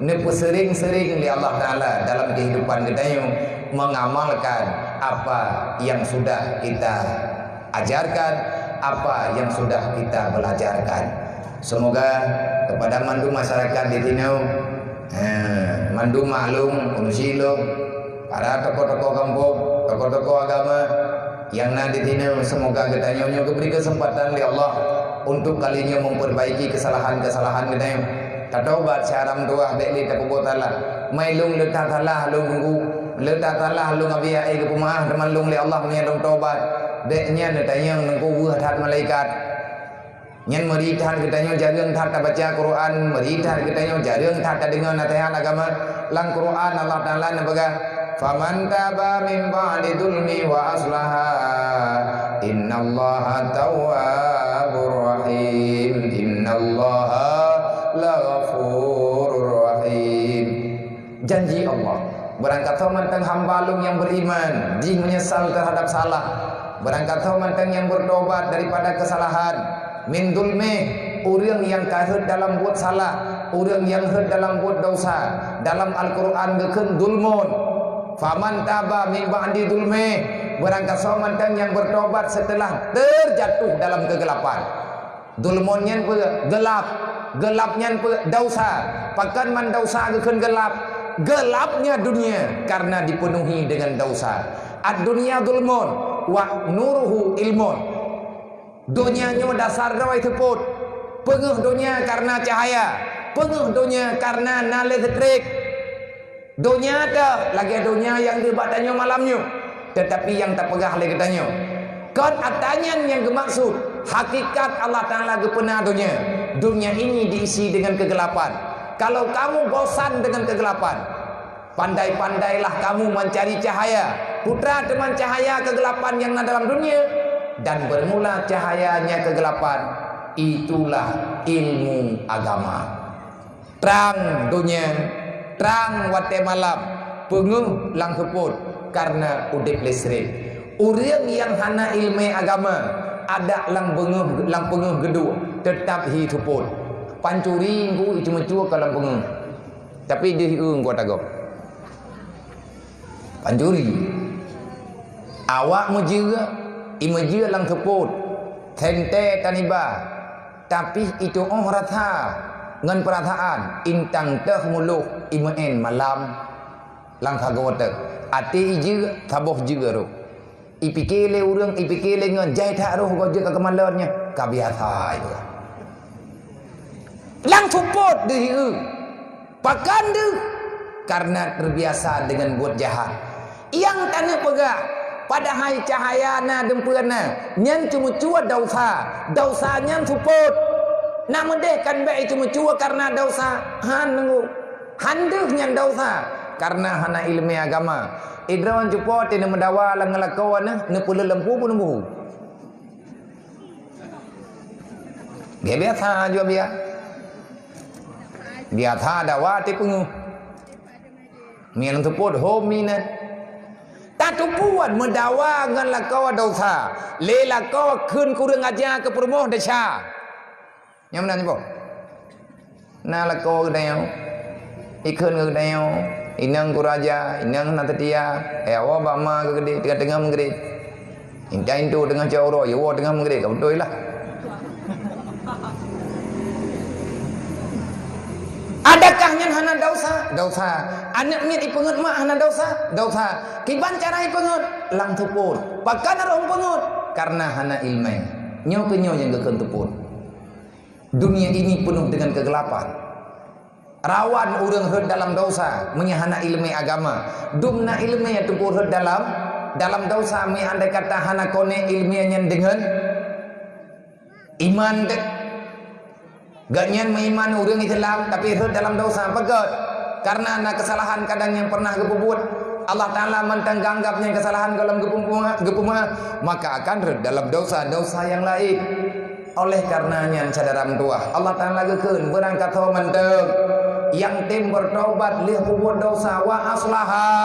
Speaker 1: nepu sering-sering di Allah Ta'ala dalam kehidupan getanya mengamalkan apa yang sudah kita ajarkan, apa yang sudah kita belajarkan. Semoga kepada mandu masyarakat di Tinau, mandu maklum, unusilum, para tokoh-tokoh kampung, tokoh-tokoh agama yang nanti Tinau, semoga getanya diberi kesempatan oleh Allah untuk kalinya memperbaiki kesalahan-kesalahan getanya. Tatobat syaram doa bekli tapubotalah. Mailung letatalah lung nunggu, letatalah lung abia ke pemaah teman lung le Allah punya lung tobat. Deknya netanya nunggu wuhat malaikat. Nyen meritahan getanya jarang tak baca Quran, meritahan getanya jarang tak dengan nasihat agama. Lang Quran Allah Taala nabaga faman taba min ba'di dzulmi wa aslaha innallaha tawwabur rahim innallaha laghafurur rahim. Janji Allah berangkat mantang hamba lung yang beriman jing menyesal terhadap salah, berangkat mantang yang bertobat daripada kesalahan min dzulmi orang yang kahut dalam buat salah, orang yang hut dalam buat dosa. Dalam Al-Quran geken dulmun. Faman taba min ba'di dzulmi, berangkat mantang yang bertobat setelah terjatuh dalam kegelapan. Dulmunnya gelap, gelapnya dosa. Pakan man dosa geken gelap, gelapnya dunia karena dipenuhi dengan dosa. Ad-dunya dulmun wa nuruhu ilmun. Dunianya dasar rawai teput. Penguh dunia karena cahaya, penguh dunia karena nale listrik. Dunia ada lagi dunia yang dibatanya malamnya, tetapi yang tak pegah lagi katanya. Kan atanya yang dimaksud hakikat Allah Taala gepena dunia. dunia ini diisi dengan kegelapan. Kalau kamu bosan dengan kegelapan, pandai-pandailah kamu mencari cahaya. Putra teman cahaya kegelapan yang ada dalam dunia, dan bermula cahayanya kegelapan. Itulah ilmu agama. Terang dunia, terang wate malam, penguh lang keput karena udip listrik. Orang yang hana ilmu agama ada lang penguh gedung tetap hiduput. Pancuri ku itu mencua kalau penguh. Tapi dia hiung kuat agak. Pancuri. Awak mujira, imujira lang keput. Tente taniba. Tapi itu rata ngan perataan intang teh muluk imaen malam lang thagawat. Ati ija taboh juga ro. Ipikele urang ipikele ngan jai tak roh ko je kemalarnya kabiasa itu. Lang tuput deui. Pakan deui karena terbiasa dengan buat jahat. Yang tanah pegah padahal cahayana dempeuna nyan cuma cua dosa nyan tuput. Namun deh kan baik cuma cua karena dosa hanungu handeuh nyan dosa karena hana ilmu agama. Idrawan cupot ini mendawa lang ngelakuan ne pula lempu pun nembuh. Biasa aja biar. Biasa dawa ti pengu. Mian tuput hominan. Tak tupuan mendawa ngan lakuan dosa. Le lakuan kun kurang aja ke permoh desha. Yang mana ni po? Na lakuan dayau. Ikun ke dayau. Inang kuraja, inang natatia, awa bama ke gede, tengah menggede. Incain tu tengah jauh, ya tengah menggede, kau betul lah. Adakah yang hana dosa? Dosa. Anak miat ipengut mak hana dosa? Dosa. Kiban cara ipengut? Lang tuput. Pakan arong pengut? Karena hana ilmu. Nyo ke nyo yang gekun tuput. Dunia ini penuh dengan kegelapan. Rawan orang herd dalam dosa menyahana ilmu agama. Dumna ilmu yang tumpur herd dalam dosa mi andai kata hana kone ilmiahnya dengan iman dek. Gaknyan mengiman orang Islam tapi herd dalam dosa pegat. Karena anak kesalahan kadang yang pernah kebuat Allah Ta'ala mentanggapnya kesalahan dalam gepuma maka akan herd dalam dosa yang lain. Oleh karenanya saudara tua Allah Ta'ala gekun berangkat ho mendek yang tim bertobat lih kubur dosa wa aslaha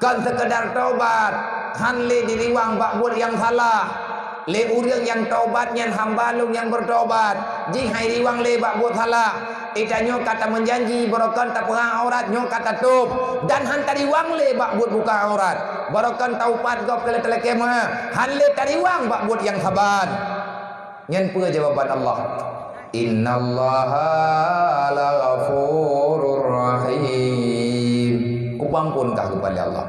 Speaker 1: kan sekedar tobat hanli diriwang bakbul yang salah le urang yang tobatnya hambalung yang bertobat jing hai riwang le bakbul salah itanyo kata menjanji barokan tak perang aurat nyo kata tub dan hantari wang le bakbul buka aurat barokan taubat gop kele telekema hanle tariwang bakbul yang sabar nyen pua jawaban Allah. Innallaha laghafurur rahim. Kupampunkah kepada Allah.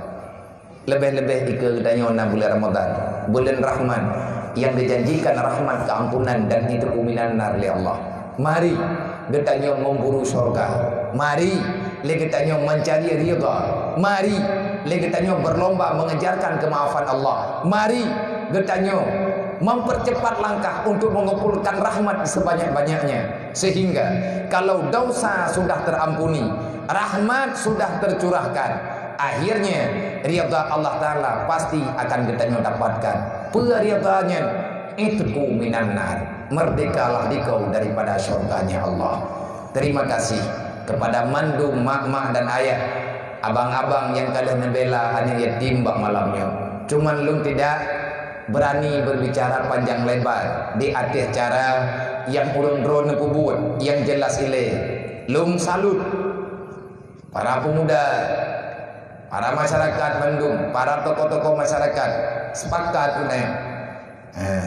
Speaker 1: Lebih-lebih ika katanya bulan Ramadan, bulan Rahman yang dijanjikan rahmat keampunan dan itu kuminan nar oleh Allah. Mari katanya memburu surga. Mari katanya mencari ridha. Mari katanya berlomba mengejarkan kemaafan Allah. Mari katanya mempercepat langkah untuk mengumpulkan rahmat sebanyak-banyaknya sehingga kalau dosa sudah terampuni, rahmat sudah tercurahkan, akhirnya ridha Allah Ta'ala pasti akan kita dapatkan. Peridhanya itu minan nar, merdekalah dikau daripada syurganya Allah. Terima kasih kepada mandum mak-mak dan ayah, abang-abang yang kalian membela anak yatim bak malamnya. Cuman lu tidak berani berbicara panjang lebar di atas cara yang urung drone kubut yang jelas ile. Lum salut para pemuda, para masyarakat Bandung, para tokoh-tokoh masyarakat sepakat kita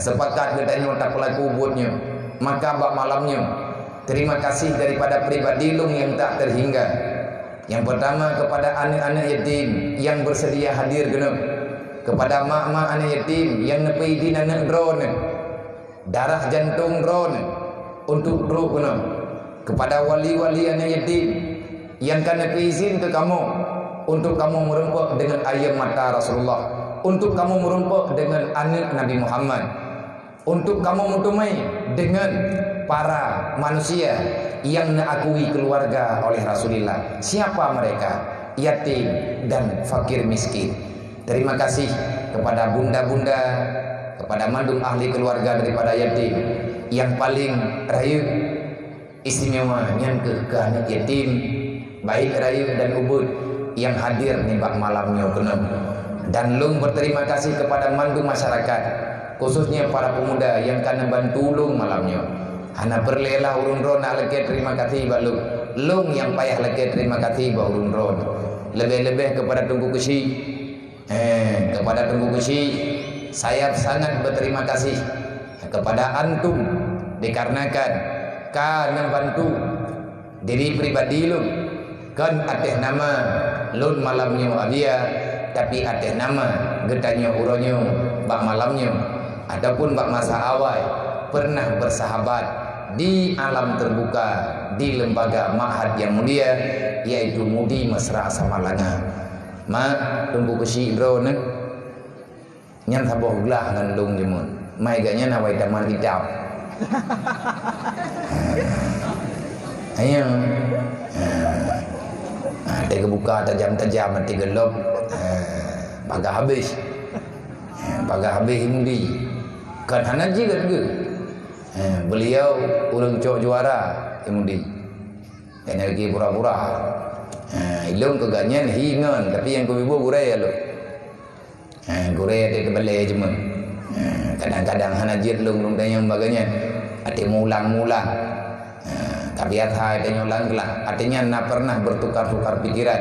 Speaker 1: sepakat kita tak pelaku kubutnya maka bak malamnya. Terima kasih daripada pribadi lum yang tak terhingga. Yang pertama kepada anak-anak yatim yang bersedia hadir genep, kepada mak-mak anak yatim yang nepi di anak drone darah jantung drone untuk drone guna, kepada wali-wali anak yatim yang kan nepi izin ke kamu untuk kamu merempuk dengan ayam mata Rasulullah, untuk kamu merempuk dengan anak Nabi Muhammad. untuk kamu mutumai dengan para manusia yang diakui keluarga oleh Rasulullah. Siapa mereka? Yatim dan fakir miskin. Terima kasih kepada bunda-bunda, kepada mandum ahli keluarga daripada yatim yang paling rayu istimewa yang ke anak yatim, baik rayu dan ubud yang hadir nih bak malamnya kena. Dan lung berterima kasih kepada mandum masyarakat, khususnya para pemuda yang kena bantu lung malamnya. Hana berlelah urun ron nak leke terima kasih bak lung yang payah leke terima kasih bak urun ron. Lebih-lebih kepada Tunggu Kesi, kepada Tunggu Kesi saya sangat berterima kasih kepada antum, dikarenakan kan membantu diri pribadi lun kan atas nama lun malamnya abia, tapi atas nama getanya uronyo bak malamnya ataupun bak masa awal pernah bersahabat di alam terbuka di lembaga ma'had yang mulia, yaitu Mudi Mesra Samalanga. Mak Tunggu Kesi bro ne nyan saboh gelah ngan lung jemun mai ganya nawai taman hijab ayo ada kebuka tajam-tajam nanti gelap baga habis Mudi kan hanaji kan ke beliau urang cok juara Mudi dan lagi pura-pura ilung keganyan hingan tapi yang kubibu gurai lo gurai ada kebalai cuma kadang-kadang hanajir lung tanya baganya ada mulang-mulang tabiat hai tanya ulang gelah artinya nak pernah bertukar-tukar pikiran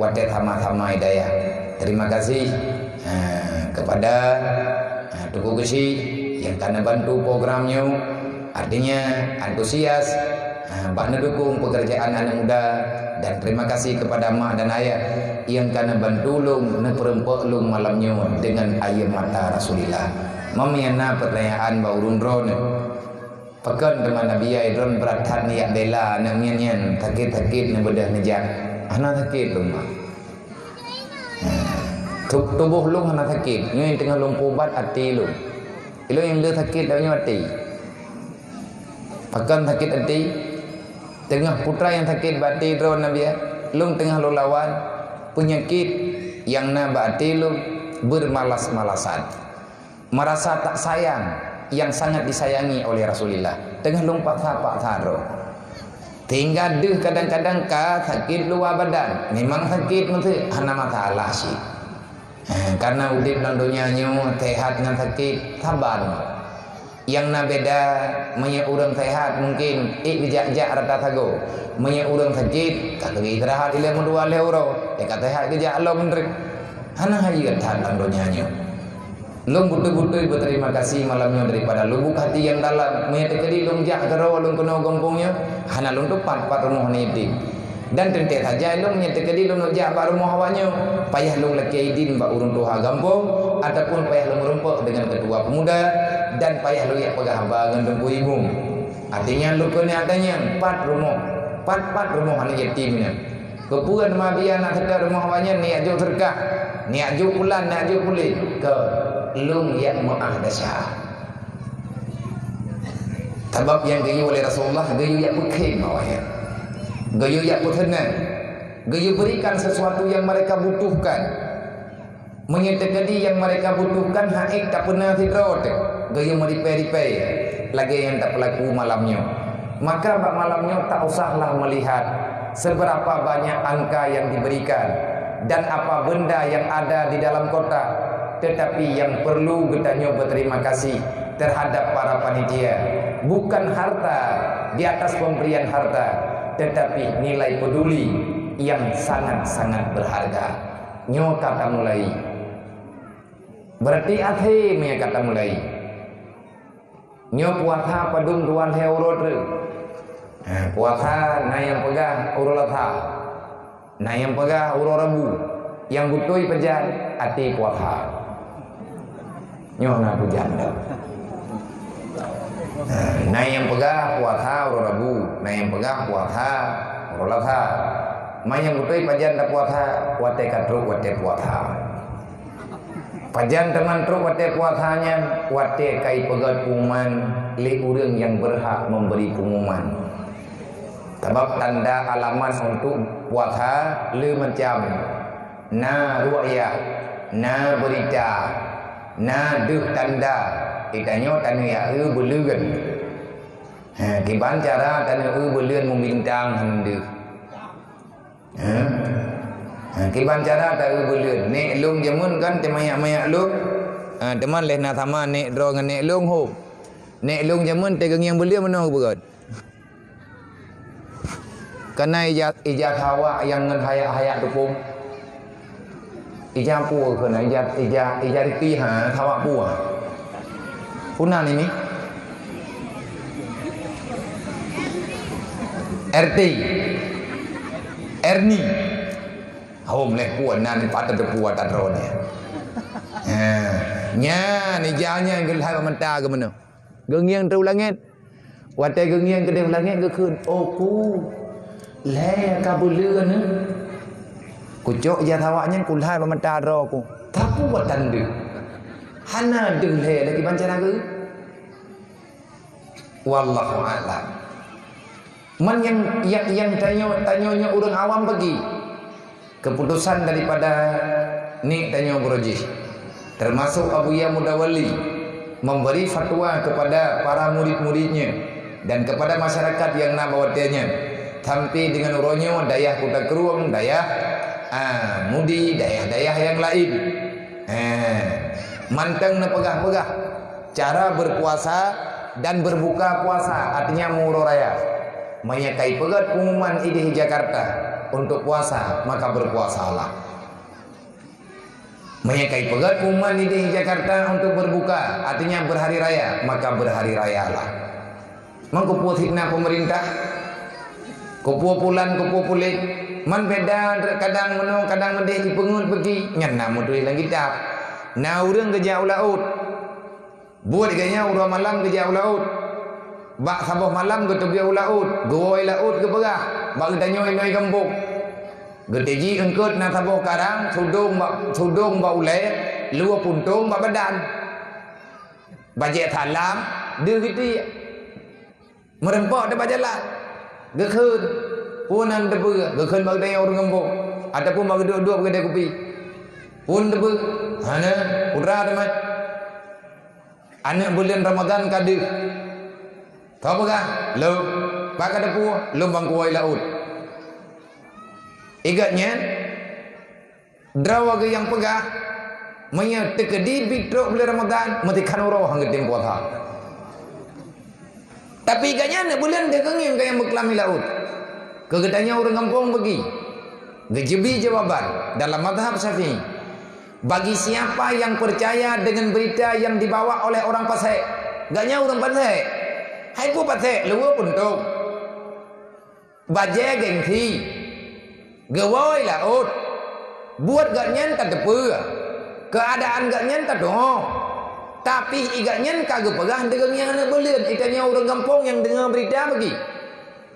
Speaker 1: wadah sama-sama hidayah. Terima kasih kepada Tunggu Kesi yang karena bantu programnya, artinya antusias bak dukung pekerjaan anak muda. Dan terima kasih kepada mak dan ayah yang karena bantu lung neperempok lung malamnya dengan air mata Rasulullah. Mamiana pertanyaan baurun ron pekan teman Nabi Aidron berathat niat bela nak mian sakit-sakit na bedah nejak ana sakit lung mak tubuh lung ana sakit ni tengah lung pubat hati lung ilo yang dia sakit dah hati pekan sakit hati tengah putra yang sakit bati ron Nabi lung tengah lu lawan penyakit yang na bati lung bermalas-malasan, merasa tak sayang yang sangat disayangi oleh Rasulullah. Tengah lung paksa ro tinggal deh kadang-kadang ka sakit luar badan memang sakit mesti hana masalah sih karena udip dalam dunia nyu sehat dengan sakit sabar. Yang na beda menye urang sehat mungkin bijak-jak rata tago menye urang sakit kata istirahat ile mendua euro kata sehat bijak Allah bener hana haji kan dalam dunia nyu lung butuh-butuh berterima kasih malamnya daripada lubuk hati yang dalam menye tekedi lung jak karo lung kono gompongnya hana lung tepat rumah ni dan tentu saja lung menye tekedi lung jak rumah awaknya payah lung laki idin ba urung tuha gampong ataupun payah lung merumpuk dengan ketua pemuda dan payah lu ya pegah bangan dengan ibu. Artinya lu kena adanya 4 rumah anak yatim ni. Kepuan mabia nak sedar rumah awaknya ni ajuk serkah, ni ajuk pulan, ni ajuk pulih ke lung yang maah dasar. Sebab yang gayu oleh Rasulullah gayu yang bukim awaknya. Gayu yang tenang. Gayu berikan sesuatu yang mereka butuhkan. Menyetekadi yang mereka butuhkan haik tak pernah tidrot. Gaya meripay-ripay lagi yang tak berlaku malamnya. Maka bak malamnya tak usahlah melihat seberapa banyak angka yang diberikan dan apa benda yang ada di dalam kotak, tetapi yang perlu getanya berterima kasih terhadap para panitia bukan harta di atas pemberian harta, tetapi nilai peduli yang sangat-sangat berharga. Nyo kata mulai berarti athim ya kata mulai nyo puasa padum tuan euro tu puasa na yang pegah uro latha na yang pegah uro rabu yang butui pejan ati puasa nyo na pujan na yang pegah puasa uro rabu na yang pegah puasa uro latha ma yang butui pejan da puasa wate katruk wate puasa Pajan teman truk wate puasanya wate kai pegat pengumuman li urang yang berhak memberi pengumuman. Sebab tanda alamat untuk puasa le macam na ru'yah, na berita, na deh tanda. Itanya tanda ya berleun. Kiban cara tanda berleun membintang hendak. Kiban cara tak berleun. Nek long jamun kan temayak-mayak long. Teman leh na sama nek dro ngan nek long ho. Nek long jamun tegang yang berleun mana berat. Karena ijat hawa yang ngan hayak tepung. Ijat pu kena ijat ti ha hawa pu. Punan ini. RT. Erni. Hom leh puan nan patut puan tadron ya. Nya ni janya gel hai menta ke mana. Gengiang tu langit. Wate gengiang ke langit ke keun. Oh ku. Le kabulun kucok ya thawaknya kulhai pementa ro ku tapu buat tanda hana deng le lagi bancana ke wallahu a'lam. Man yang tanya orang awam bagi keputusan daripada ni tanya Buroji termasuk Abu Ya Mudawali memberi fatwa kepada para murid-muridnya dan kepada masyarakat yang nak bawatnya. Sampai dengan uronyo dayah Kuta Keruang, dayah Mudi, dayah-dayah yang lain. Manteng na pegah-pegah cara berpuasa dan berbuka puasa, artinya muro raya. Menyakai pegat pengumuman di Jakarta untuk puasa, maka berpuasalah. Menyakai pegat pengumuman di Jakarta untuk berbuka, artinya berhari raya, maka berhari rayalah. Mengkuput hikna pemerintah kupu pulan kupu pulik man beda kadang menung kadang mendeh dipengun pergi nyana mudui lagi kitab na urang kerja ulaut buat ganya urang malam kerja ulaut bak saboh malam ke tebi ulaut goi laut ke berah bak danyo noi gembok gedeji engkeut na saboh karang sudung bak ulai lua puntung bak badan bajek salam dia gitu merempok depan jalan gekun punan debu gekun bagi dia orang gembok ataupun bagi dua kedai kopi pun debu hana ura teman anak bulan Ramadan kadu tahu apa lo pakai debu lumbang kuai laut igatnya drawa ke yang pegah menya tekedi bidro bulan Ramadan matikan uro hang gedem puasa. Tapi ikannya nak bulan dia kenging kayak berkelami laut. Kegedanya orang kampung pergi. Gejebi jawaban dalam mazhab Syafi'i. Bagi siapa yang percaya dengan berita yang dibawa oleh orang Pasai. Gaknya orang Pasai. Hai pu Pasai, luar puntung. Baje gengsi. Gewoi laut. Buat gaknya tak tepu. Keadaan gaknya tak doh. Tapi igatnya kagak pegah dengan yang nak belian. Itanya orang kampung yang dengar berita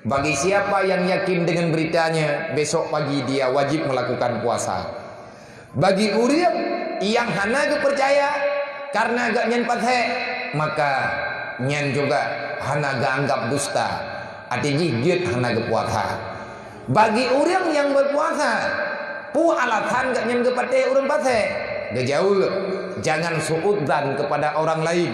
Speaker 1: bagi siapa yang yakin dengan beritanya, besok pagi dia wajib melakukan puasa. Bagi uriang yang hana percaya karena agak nyen pathe, maka nyen juga hana anggap dusta. Artinya giat hana puasa. Bagi uriang yang berpuasa, pu alasan gak nyen pathe urang pathe. Gejauh, jangan suudzan kepada orang lain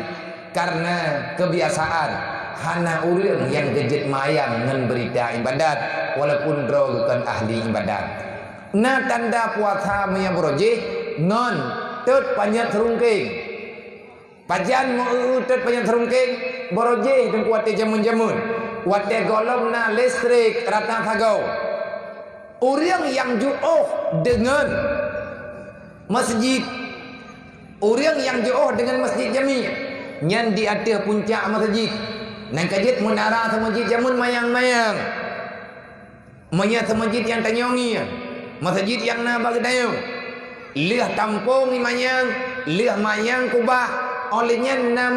Speaker 1: karena kebiasaan hana urang yang gejet mayang ngan berita ibadat walaupun drogekan ahli ibadat. Na tanda puasa maya Buroji non tet panjat serungking. Pajan mau tet panjat serungking Buroji dan kuate jamun-jamun. Wate golong na listrik rata tagau. Urang yang ju'oh dengan masjid, orang yang jauh dengan masjid jami yang di atas puncak masjid nang kajit menara sama masjid jamun mayang-mayang mayat sama masjid yang tanyongi masjid yang na bagi dayung liah tampung ni mayang liah mayang kubah olehnya na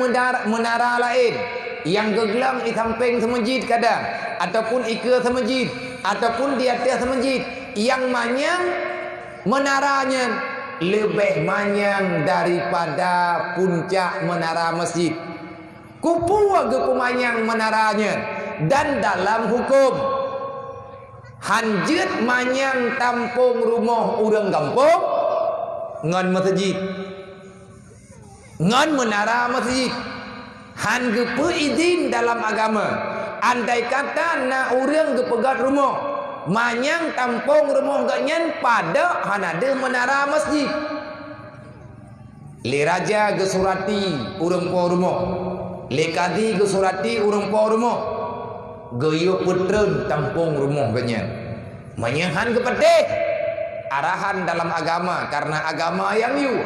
Speaker 1: menara lain yang geglam di samping sama masjid kadang ataupun ika sama masjid ataupun di atas sama masjid yang mayang menaranya lebih manyang daripada puncak menara masjid. Kupua ke pemanyang menaranya. Dan dalam hukum hanjut manyang tampung rumah orang kampung ngan masjid, ngan menara masjid. Han gepe izin dalam agama. Andai kata na orang ke pegat rumah manyang tampung rumah ganyan pada han ada menara masjid. Le raja ke surati urang po rumah, le kadi ke surati urang po rumah, geyo putreun tampung rumah ganyan. Manyang han ke pedeh arahan dalam agama, karena agama yang yu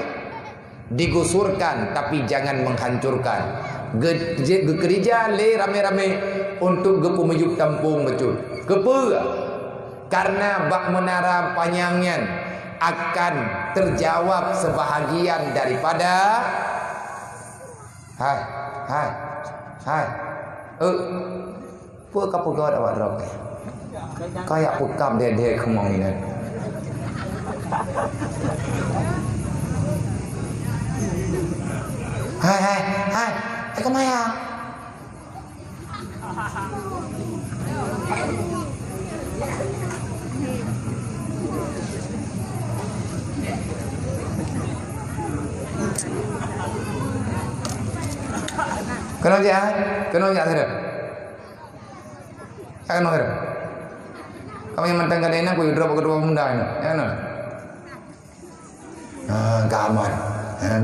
Speaker 1: digusurkan tapi jangan menghancurkan. Gereja le rame-rame untuk gepumejuk tampung betul. Kepa karena bak menara panjangnya akan terjawab sebahagian daripada hai pua kapugod awak rok kayak pukam dia kemong ini. Hai Eka Maya. Kenal dia ada. Kenal ada. Kamu yang mentang kadang aku drop kedua muda ini, ya no. Gaman.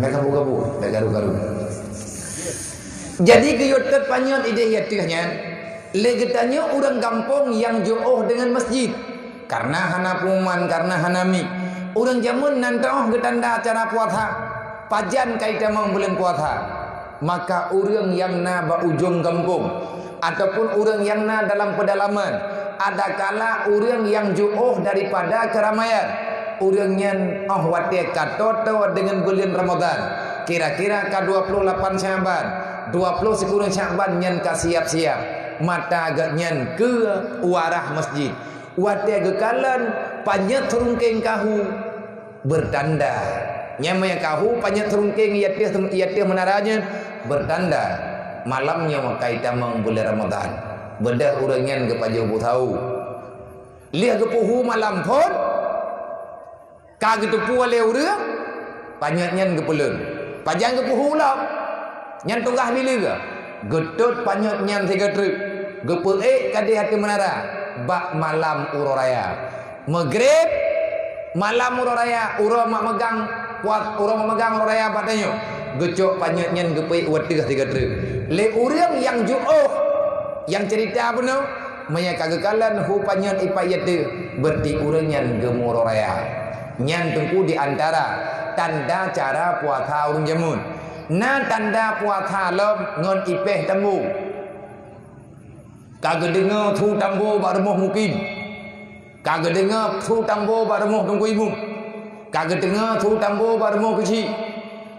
Speaker 1: Mereka gabu, garu. Jadi keyutet panyot ide yatihnya legetanya orang kampung yang jauh dengan masjid karena hana puman karena hanami orang jamun nantau getanda acara puasa pajan kaita mang bulan puasa maka orang yang na ba ujung kampung ataupun orang yang na dalam pedalaman ada kala orang yang jauh daripada keramaian orangnya watia katoto dengan bulan Ramadan kira-kira ke 28 Syaban 20 sekurang Syaban nyan ka siap-siap mata agak nyan ke warah masjid watia gekalan panyat terungkeng kahu bertanda nyamanya kahu panyat terungkeng iatih menaranya bertanda malamnya makaita mang bulan Ramadan bedah urangnya ke pajobu tahu lihat ke puhu malam pun kagetu puale urang panyatnya ke pelun pajang ke puhu lah nyan tunggah bila ke getut panyot nyan 3 truk gepeek kadi hati menara bak malam uroraya maghrib malam uroraya uro mak megang puat uro mak megang uroraya padanya gecok panyot nyan gepeek watih 3 truk le urang yang jauh yang cerita apa no maya kagekalan hu panyot ipayat berti urang nyan gemuroraya nyan tungku di antara tanda cara puasa urang jamun na tanda puasa lom ngon ipeh tambu kagak dengar thu tambu baremoh mungkin kagak dengar thu tambu baremoh tunggu ibu kagak dengar thu tambu baremoh kecil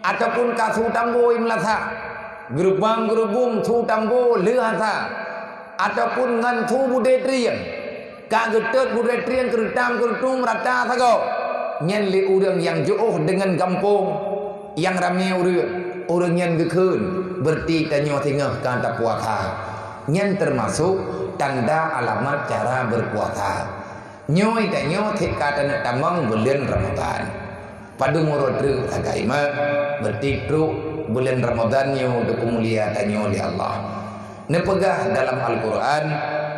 Speaker 1: ataupun ka thu tambu imlatha gerubang gerubung thu tambu lehasa ataupun ngan thu bude trian kagak tet bude trian kerutam kerutum rata sago nyen li urang yang jauh dengan kampung yang ramai orang yang gekun berarti tanya tengah kata puasa yang termasuk tanda alamat cara berpuasa nyoy tanya kata nak tamang bulan Ramadan padu murodru agaima berarti bulan Ramadan nyo mulia tanya oleh Allah nepegah dalam Al-Quran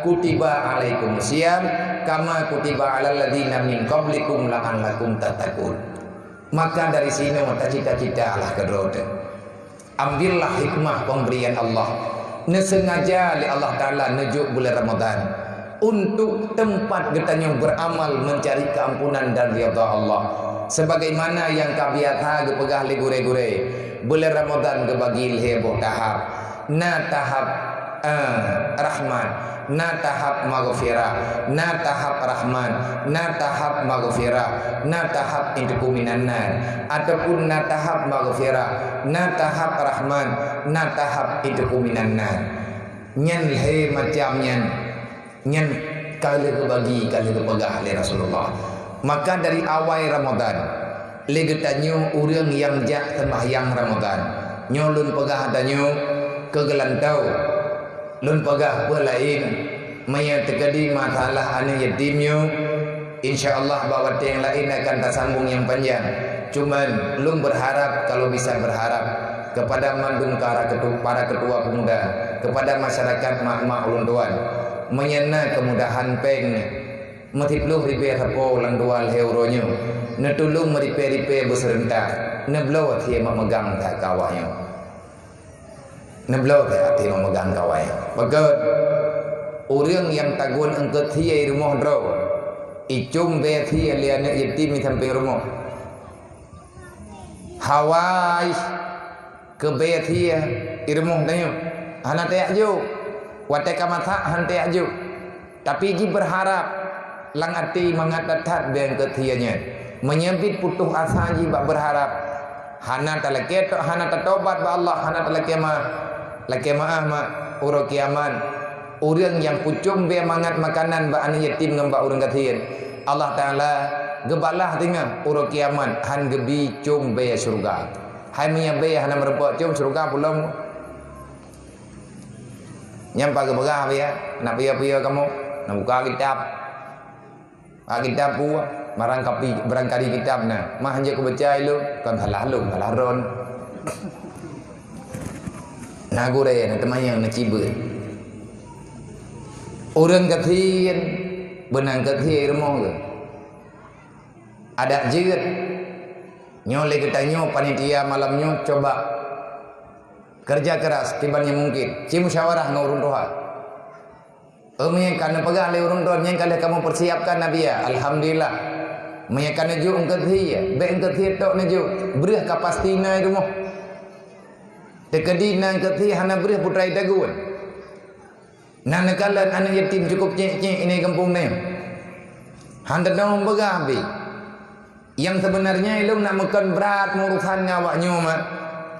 Speaker 1: kutiba alaikum siyam kama kutiba alal ladina min qablikum la'allakum tattaqun maka dari sini mata cita-cita Allah kedrode ambillah hikmah pemberian Allah nesengaja li Allah Ta'ala nejuk bulan Ramadan untuk tempat getanya beramal mencari keampunan dan ridha Allah sebagaimana yang kabiatha gepegah li gure-gure bulan Ramadan gebagi heboh tahap na tahap rahman na tahap maghfirah na tahap rahman na tahap maghfirah na tahap intiku minan nar ataupun na tahap maghfirah na tahap rahman na tahap intiku minan nar nyan he macam nyan kali kebagi kali kepegah oleh Rasulullah maka dari awal Ramadan legetanyo urang yang jak sembahyang Ramadan nyo lun pegah danyo kegelantau lun pegah pelain maya terjadi masalah anak yatimnya, insyaallah bawa yang lain akan tersambung yang panjang. Cuman lung berharap kalau bisa berharap kepada mandung para ketua pemuda, kepada masyarakat mak-mak ulun tuan, menyena kemudahan peng metipluh ribe hapo lang dual heuronyo, netulung meripe-ripe beserentak, neblo tie memegang tak kawanyo. Neblo tie memegang kawanyo. Bagot orang yang tagun engke thiai rumah draw icum be thiai liane yatim di samping rumah hawai ke be thiai rumah tanyo hana te aju wate kamatha han te aju tapi gi berharap lang ati mangat datat be engke thiainya menyempit putus asa ji bak berharap hana talake to hana tatobat ba Allah hana talake ma lake maah ma uro kiaman. Orang yang pucung be mangat makanan ba anak yatim ngam ba urang kathian Allah taala gebalah tinggal uro kiamat han gebi cung be surga hai menya be hana merepok cung surga pulang nyampa ke begah be nak pia-pia kamu nak buka kitab pu barangkali kitab na mah hanya ku baca lu kan salah ron nagu re na temayang na cibeur. Orang kathian benang kathir rumah ke ada jeut nyole ketanyo panitia malamnya coba kerja keras tibannya mungkin ci musyawarah ngurun doa karena pegah le urun doa yang kali kamu persiapkan nabi ya alhamdulillah meyakan ju kathir be kathir tok neju bereh kapastina rumah tekadina kathir hana bereh putrai dagun. Nah nekalan anak yatim cukup cek-cek ini kampung ni. Hantar dong begabi. Yang sebenarnya ilmu nak makan berat urusan ngawaknya mat.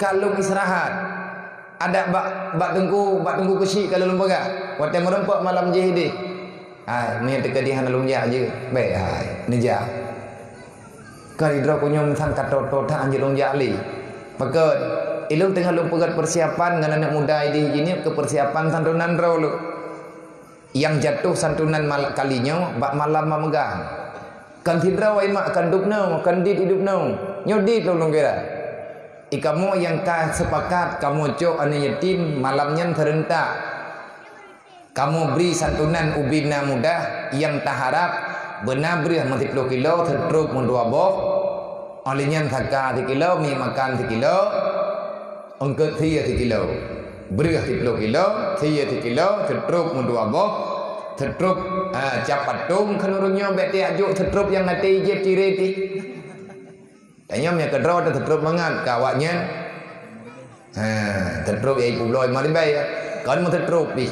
Speaker 1: Kalau istirahat ada bak tengku kesi kalau lu begah. Waktu merempak malam jihadi. Ni tekadi hana lumja je. Baik ni ja. Kali dro punya sangkat tot tak anjir lumja ali. Pakot ilmu tengah lu pegat persiapan dengan anak muda ini ke persiapan santunan dro lu. Yang jatuh santunan kalinya bak malam memegang kan tidra wai mak kan dupno kan dit hidupno nyodi tolong kira ikamu yang ka sepakat kamu cok ane yatim malamnya terentak kamu beri santunan ubina muda yang taharap benar beri 10 kilo tertruk mendua boh olehnya thaka 1 kilo mi makan 1 kilo engke 3 kilo beri 10 kilo 3 kilo tertruk mendua boh tertruk capat tung kenurunnya beti ajuk tertruk yang nanti je cireti tanya nya kedro ada tertruk mangat kawaknya tertruk ai puloy mari bay kan mo tertruk pi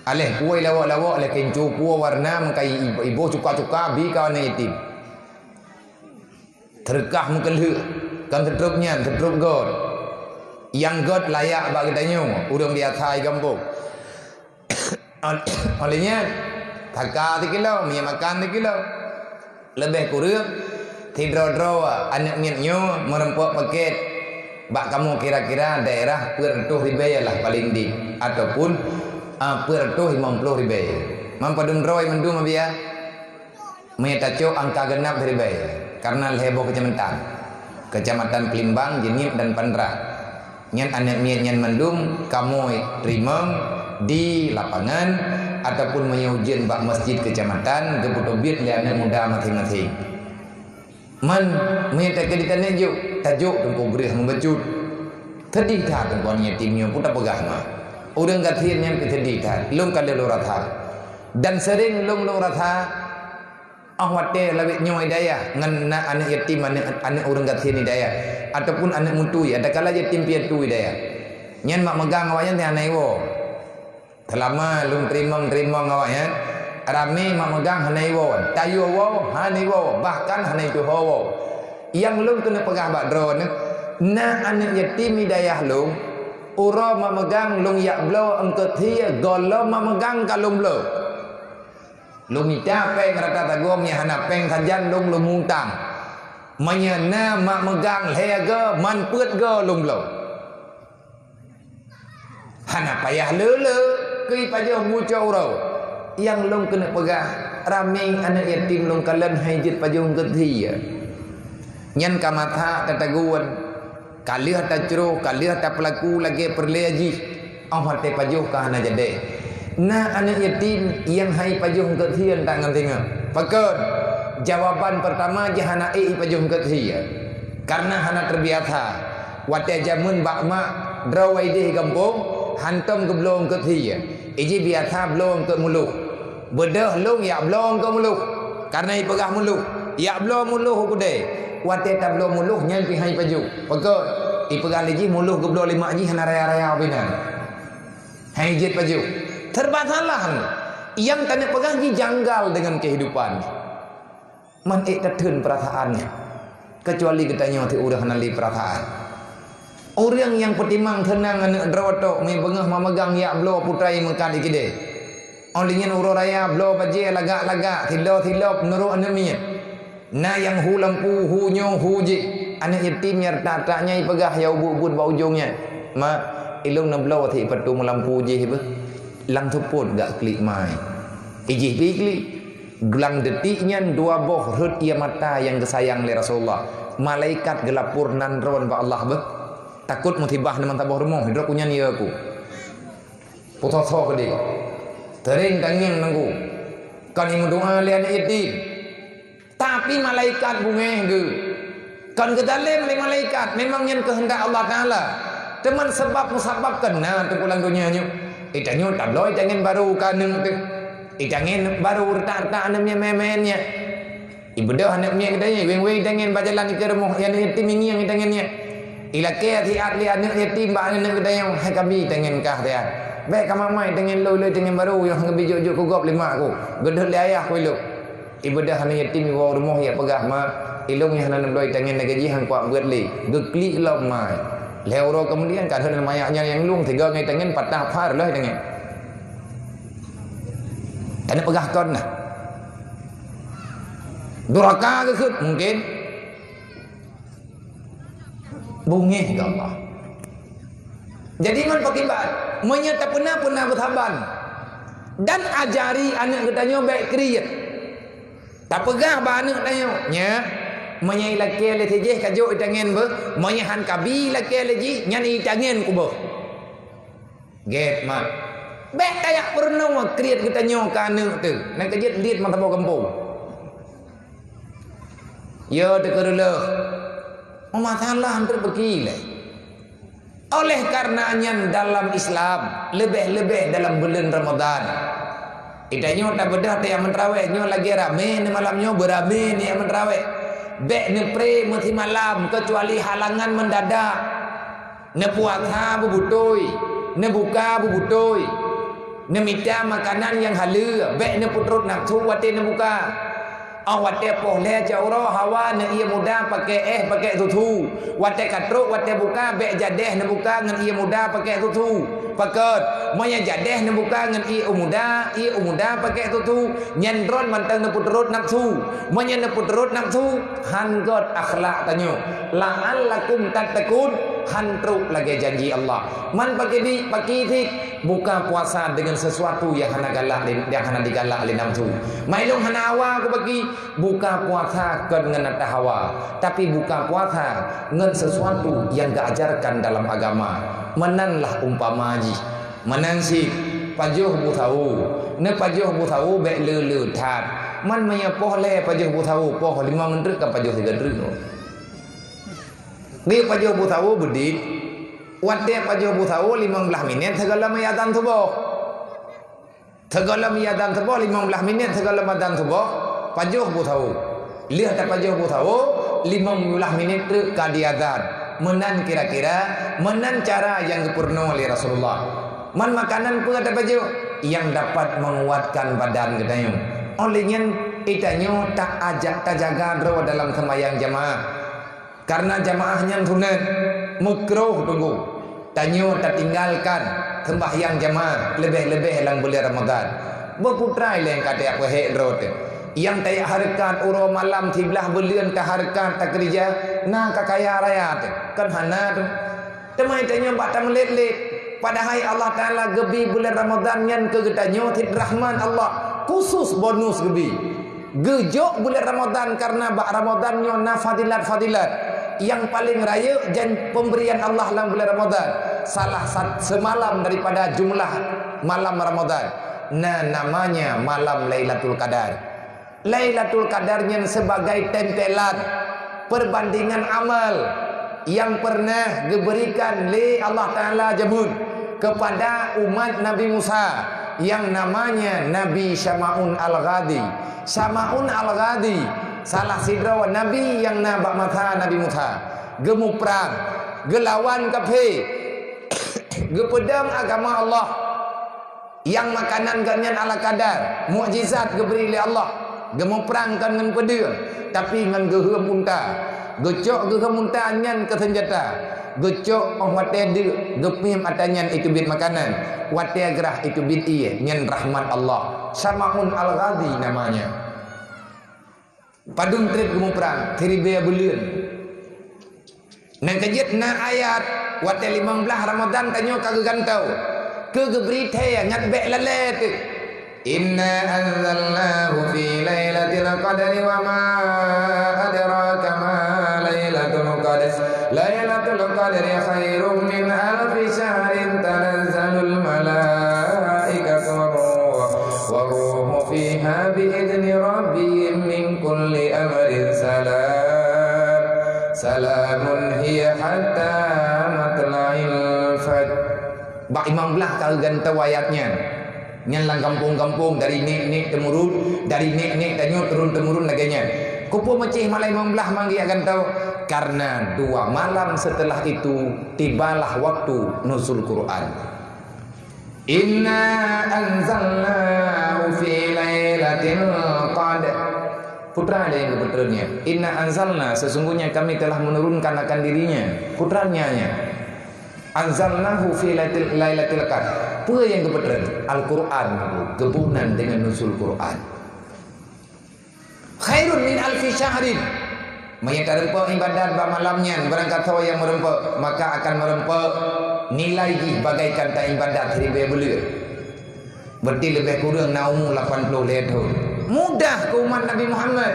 Speaker 1: aleh kuai lawak-lawak le kencu puo warna mengkai ibu cuka-cuka bi kawan itim terkah mengkelhu kan tertruknya tertruk god yang god layak bagi tanya urang dia thai kampung olehnya thaka 1 kilo mi makan 1 kilo lebih kurang tidro-dro anak miatnya merempok paket bak kamu kira-kira daerah pertuh ribe lah paling di ataupun pertuh 50 ribe mampadun roy mendum abia metaco angka genap ribe karena lebo kecamatan Kelimbang Jenip dan Pandra nyen anak miat nyen mendum kamu terima di lapangan ataupun menyujian bak masjid kecamatan gebutobit li anak muda masing-masing man minta keditan tajuk tunggu berih membecut tadi dah tunggu yatimnya putar pegah mah urang gathirnya ketedi dah lung kali lu ratha dan sering lung ratha ahwate lawit nyoy daya ngan anak yatim anak urang gathir ni daya ataupun anak mutui ada kala yatim piatu daya nyen mak megang awaknya teh anai wo selama lung terima ngawaknya rame mak megang hanai wo tayu wo hanai wo bahkan hanai tu wo yang lung kena pegah bak drone na anak yatim hidayah lung ura mak megang lung yak blo engke thia golo mak megang kalung blo lung ita peng rata tagom nya hana peng kajan lung muntang Menyana mak megang lega man put ge lung-lung. Hana payah lele kui pajah mucau rau. Yang long kena pegah ramai anak yatim long kalen hajit pajung kethi. Nyan kamatha tataguan kalih tacro kalih ta pelaku lagi perleji awat te pajuh ka hana jade. Na anak yatim yang hai pajuh kethi tak ngantinga. Pakon jawaban pertama jahana pajuh kethi. Karena hana terbiasa wate jamun bakma drawai di kampung hantam ke belum kethi. Iji biasa belum ke muluk. Bedah long ya belum ke muluk. Karena ipegah muluk. Ya belum muluk ku de. Wate ta belum muluk nyan pi hai paju. Pakon ipegah lagi muluk ke belum lima ji hana raya-raya binan. Hai jit paju. Terbasalah yang tanya pegang ji janggal dengan kehidupan. Man tertun perasaannya. Kecuali katanya ti urang nali perasaan. Orang yang petimang tenang anak drawato me bengah memegang ya blo putrai mengkali kide. Olinya uro raya blo baje lagak-lagak tilo-tilo nuru anemia. Na yang hu lampu hu nyo hu ji anak yatim yar tataknya ipegah ya ubud ba ujungnya. Ma ilung na blo ti patu melampu ji be. Lang tuput gak klik mai. Ijih klik gelang detiknya dua boh rut ia mata yang kesayang li Rasulullah. Malaikat gelapur nan ron ba Allah be. Takut mutibah neman taboh rumah hidro kunyan iya aku. Putoso ke dia. Tering tanging nangku. Kan imu doa lian yatim. Tapi malaikat bungeh ge. Kan kedalim li malaikat memang yang kehendak Allah Taala. Teman sebab musabab kena tu pulang dunia nyu. Itanyo tabloi tangen baru kaneng tu. Itangen baru tak anemnya memennya. Ibedah anemnya kedanya weng-weng tangen bajalan ke rumah yang yatim ini yang tangennya. Ilake hati atli anak yatim ba anak kedanya hai kami tangen kah dia. Baik kamamai tangen loi tangen baru yang ngebijuk-juk kugop lima aku. Gedeh li ayah ku iluk. Ibedah anak yatim bawa rumah ya pegah ma ilung yang nanam loi tangen gaji hang kuat buat li. Geklik lom mai. Leuro kemudian kadang mayaknya yang lung tiga ngai tangen patah par lah tangen. Tanya pegah kon nah. Duraka ke mungkin bungih ke Allah. Jadi man pakibat menyata pernah bertaban dan ajari anak katanya baik kriat. Tak pegah ba anak katanya nya menyai laki le tejeh kajo itangen be menyahan kabi laki leji nyani itangen ku be. Get mak. Baik kayak pernah kriat katanya ka anak tu. Nak kejit liat man tabo kampung. Ya dekerlah. Masalah hampir begila. Oleh karenanya dalam Islam lebih-lebih dalam bulan Ramadan. Itanya tak bedah yang mentraweh nyo lagi rame ni malamnya berame ni yang mentraweh. Bek ne pre mati malam kecuali halangan mendadak. Ne puasa bubutoi, ne buka bubutoi. Ne minta makanan yang halal, bek ne putrut nak tu wate ne buka. Awat dia boleh jauh hawa ne ia muda pakai pakai tutu. Wate katruk wate buka bek jadeh ne buka ngan ia muda pakai tutu. Paket moya jadeh ne buka ngan ia muda pakai tutu. Nyendron mantang ne putrut nafsu. Moya ne putrut nafsu hangot akhlak tanyo. La'allakum tattaqun hantruk lagi janji Allah. Man pakai tik buka puasa dengan sesuatu yang hana galak yang hana digalak oleh nafsu. Mailung hana hawa aku bagi buka puasa dengan hawa, tapi buka puasa dengan sesuatu yang diajarkan dalam agama. Menanlah umpama ji. Menan si pajuh bu tahu. Ne pajuh bu tahu bek le tat. Man menyepoh le pajuh bu tahu poh 5 mendrek ke pajuh 3 drek. Ni pajuh bu tahu bedit. Wate pajuh bu tahu 15 minit segala mayatan tubuh. Segala mayatan tubuh 15 minit segala mayatan tubuh. Pajuh bu tahu. Lihat tak pajuh bu tahu 15 minit kadiadan. Menan kira-kira menan cara yang sempurna oleh Rasulullah. Man makanan pun ada pajuh yang dapat menguatkan badan katanya. Olehnya itanya tak ajak tak jaga dalam sembahyang jamaah. Karena jamaahnya sunat makruh tunggu. Tanyo tak tinggalkan sembahyang jamaah lebih-lebih dalam bulan Ramadan. Berputrai leng kata aku hek rot. yang tayak harakat uro malam tiblah belian ke harakat tak kerja nah kakaya raya kan hana tu temai tanya bak tam let-let padahal Allah Taala gebi bulan Ramadan yang ke getanyo tit rahman Allah khusus bonus gebi gejok bulan Ramadan karena bak Ramadannya na fadilat yang paling raya dan pemberian Allah dalam bulan Ramadan salah semalam daripada jumlah malam Ramadan nah namanya malam Lailatul Qadar. Lailatul Qadarnya sebagai tempelan perbandingan amal yang pernah diberikan oleh Allah Ta'ala jabun kepada umat Nabi Musa yang namanya Nabi Syama'un Al-Ghadi. Syama'un Al-Ghadi salah sidra Nabi yang nabak mata Nabi Musa gemu perang gelawan kafe gepedam agama Allah yang makanan ganyan ala kadar mukjizat diberi oleh Allah gemu perang kan dengan pedang tapi dengan gehem unta gecok gehem unta nyan ke senjata gecok wate de gepim atanyan itu bit makanan wate gerah itu bit iye nyan rahmat Allah Syama'un Al-Ghadi namanya padung trip gemu perang teribe bulan nang kejit na ayat wate 15 Ramadan tanyo kagantau ke gebri teh ngat be lalet inna anzalnahu fi lailatul qadri wa ma adraka ma lailatul qadri khairum min alfi shahrin tanazzalul malaikatu war-ruhu fiha bi idzni rabbihim min kulli amrin salamun hiya hatta matla'il fajr. Bak Imam Belah kalau gantau ayatnya nyalang kampung-kampung dari nek temurun dari nek tanyo turun temurun laganya kupu macih malai Imam Belah manggi akan tahu karena 2 malam setelah itu tibalah waktu nuzul Quran. Inna anzalnahu fi lailatul qadr. Putra ada yang kebetulannya. Inna anzalna sesungguhnya kami telah menurunkan akan dirinya putranya anzalnahu fi lailatul qadr. Apa yang kebetulan? Al-Quran gebunan dengan nuzul Quran. Khairun min alfi syahrin. Menyata rempa ibadat ba malamnya barang kata yang merempa maka akan merempa nilai bagaikan tak ibadat ribu bulan. Berarti lebih kurang naumu 80 leto. Mudah ke umat Nabi Muhammad.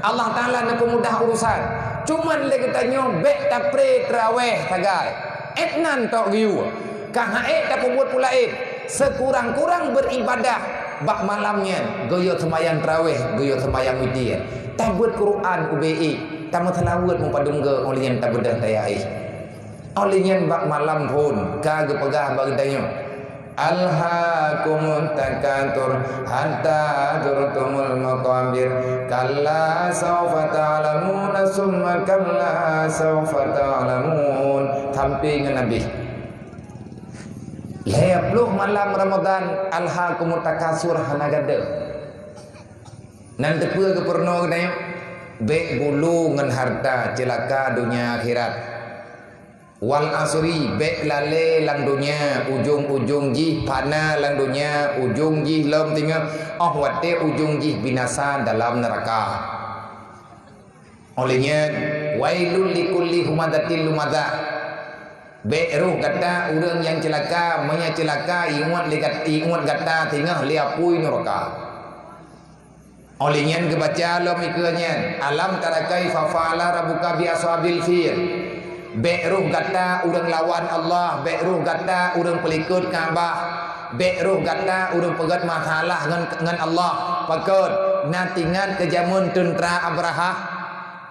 Speaker 1: Allah Taala nak mudah urusan. Cuman lagi tanya bek tapre terawih tagai. Etnan tok giu. Kah haid tak buat pula sekurang-kurang beribadah bak malamnya goyo sembahyang tarawih, goyo sembahyang witir. Tak buat Quran UBI, tak melawat mempadungga olian tak bedah tayai. Olian bak malam pun kagak pegah bagi tanya. Alhaakumut takatsur hatta zurtumul maqabir kalla sawfa ta'lamuna summa kalla sawfa ta'lamun. Tampil dengan Nabi 20 malam Ramadan alhaakumut takatsur hanagade nan tepeu ke porno katanya bek bulu ngan harta celaka dunia akhirat wal asri bek lale lang dunia ujung-ujung jih pana lang dunia ujung jih lom tinggal wate ujung jih binasa dalam neraka. Olehnya wailul likulli humadatil lumadah bek ruh kata orang yang celaka menya celaka ingat kata tinggal liapui neraka. Olehnya kebaca lom ikanya alam tarakai fafala rabbuka bi ashabil fil. Bek ruh kata orang lawan Allah, bek ruh kata orang pelikut Kaabah, bek ruh kata orang pegat masalah dengan Allah. Pakut natingan ke jamun tentera Abraha,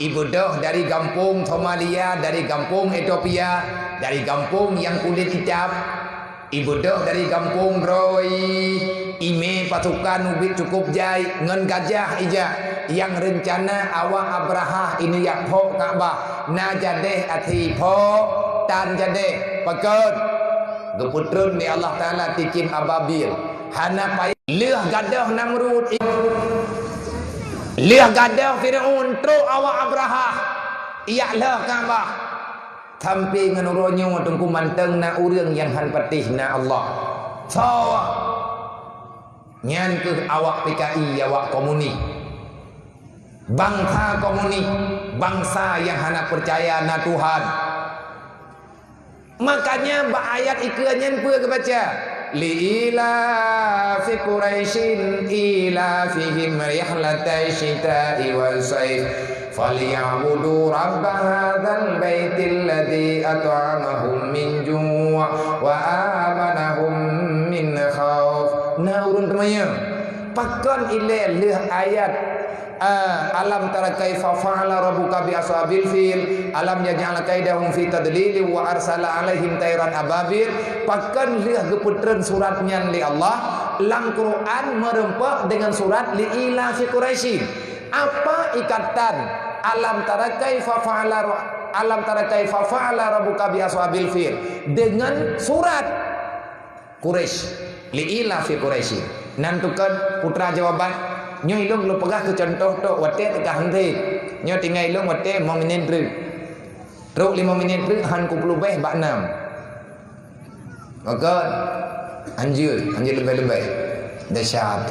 Speaker 1: ibudah dari kampung Somalia, dari kampung Ethiopia, dari kampung yang kulit hitam, ibudah dari kampung Roy, ime pasukan ubit cukup jai ngan gajah ija yang rencana awak Abraha ini yang ho Kaabah. Na jadeh ati po tan jadeh pakut geputrun ni Allah Taala tikin ababil hana pai leh gadah Namrud leh gadah Firaun tro awak Abraha iya lah Kaabah tampi ngenuronyo tungku manteng na urang yang han patih na Allah so nyan ke awak PKI awak komunis bangsa komunis, bangsa yang hana percaya na Tuhan. Makanya ayat ikannya pun kebaca liila fi Quraisyin ila fihim rihlatai syita'i wal sayf falyabudu rabb hadzal baitil ladzi at'amahum min ju' wa amanahum min khauf. Nah urun temanya pakon ile leh ayat alam tara kaifa fa'ala rabbuka bi ashabil fil alam yaj'al kaidahum fi tadlil wa arsala alaihim tayran ababil. Pakan lihat geputreun suratnya li Allah lang Quran merempak dengan surat li ila fi Quraisy. Apa ikatan alam tara kaifa fa'ala rabbuka bi ashabil fil dengan surat Quraisy li ila fi Quraisy. Nantukan putra jawaban nyo ilung lu pegah tu contoh tu wate tekah henti nyo tinggal ilung wate 5 minit truk 5 minit han ku pelu beh bak 6 maka anjur lebih dahsyat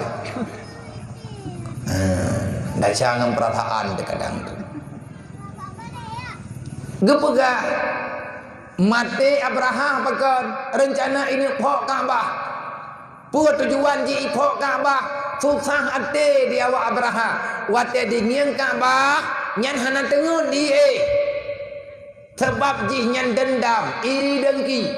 Speaker 1: dahsyat ngam perasaan kadang tu gepegah mati Abraham pakan rencana ini pok Kaabah pur tujuan ji pok Kaabah susah ate di awak Abraha wate di ngiang Kaabah nyan hana tengun di sebab jih nyan dendam iri dengki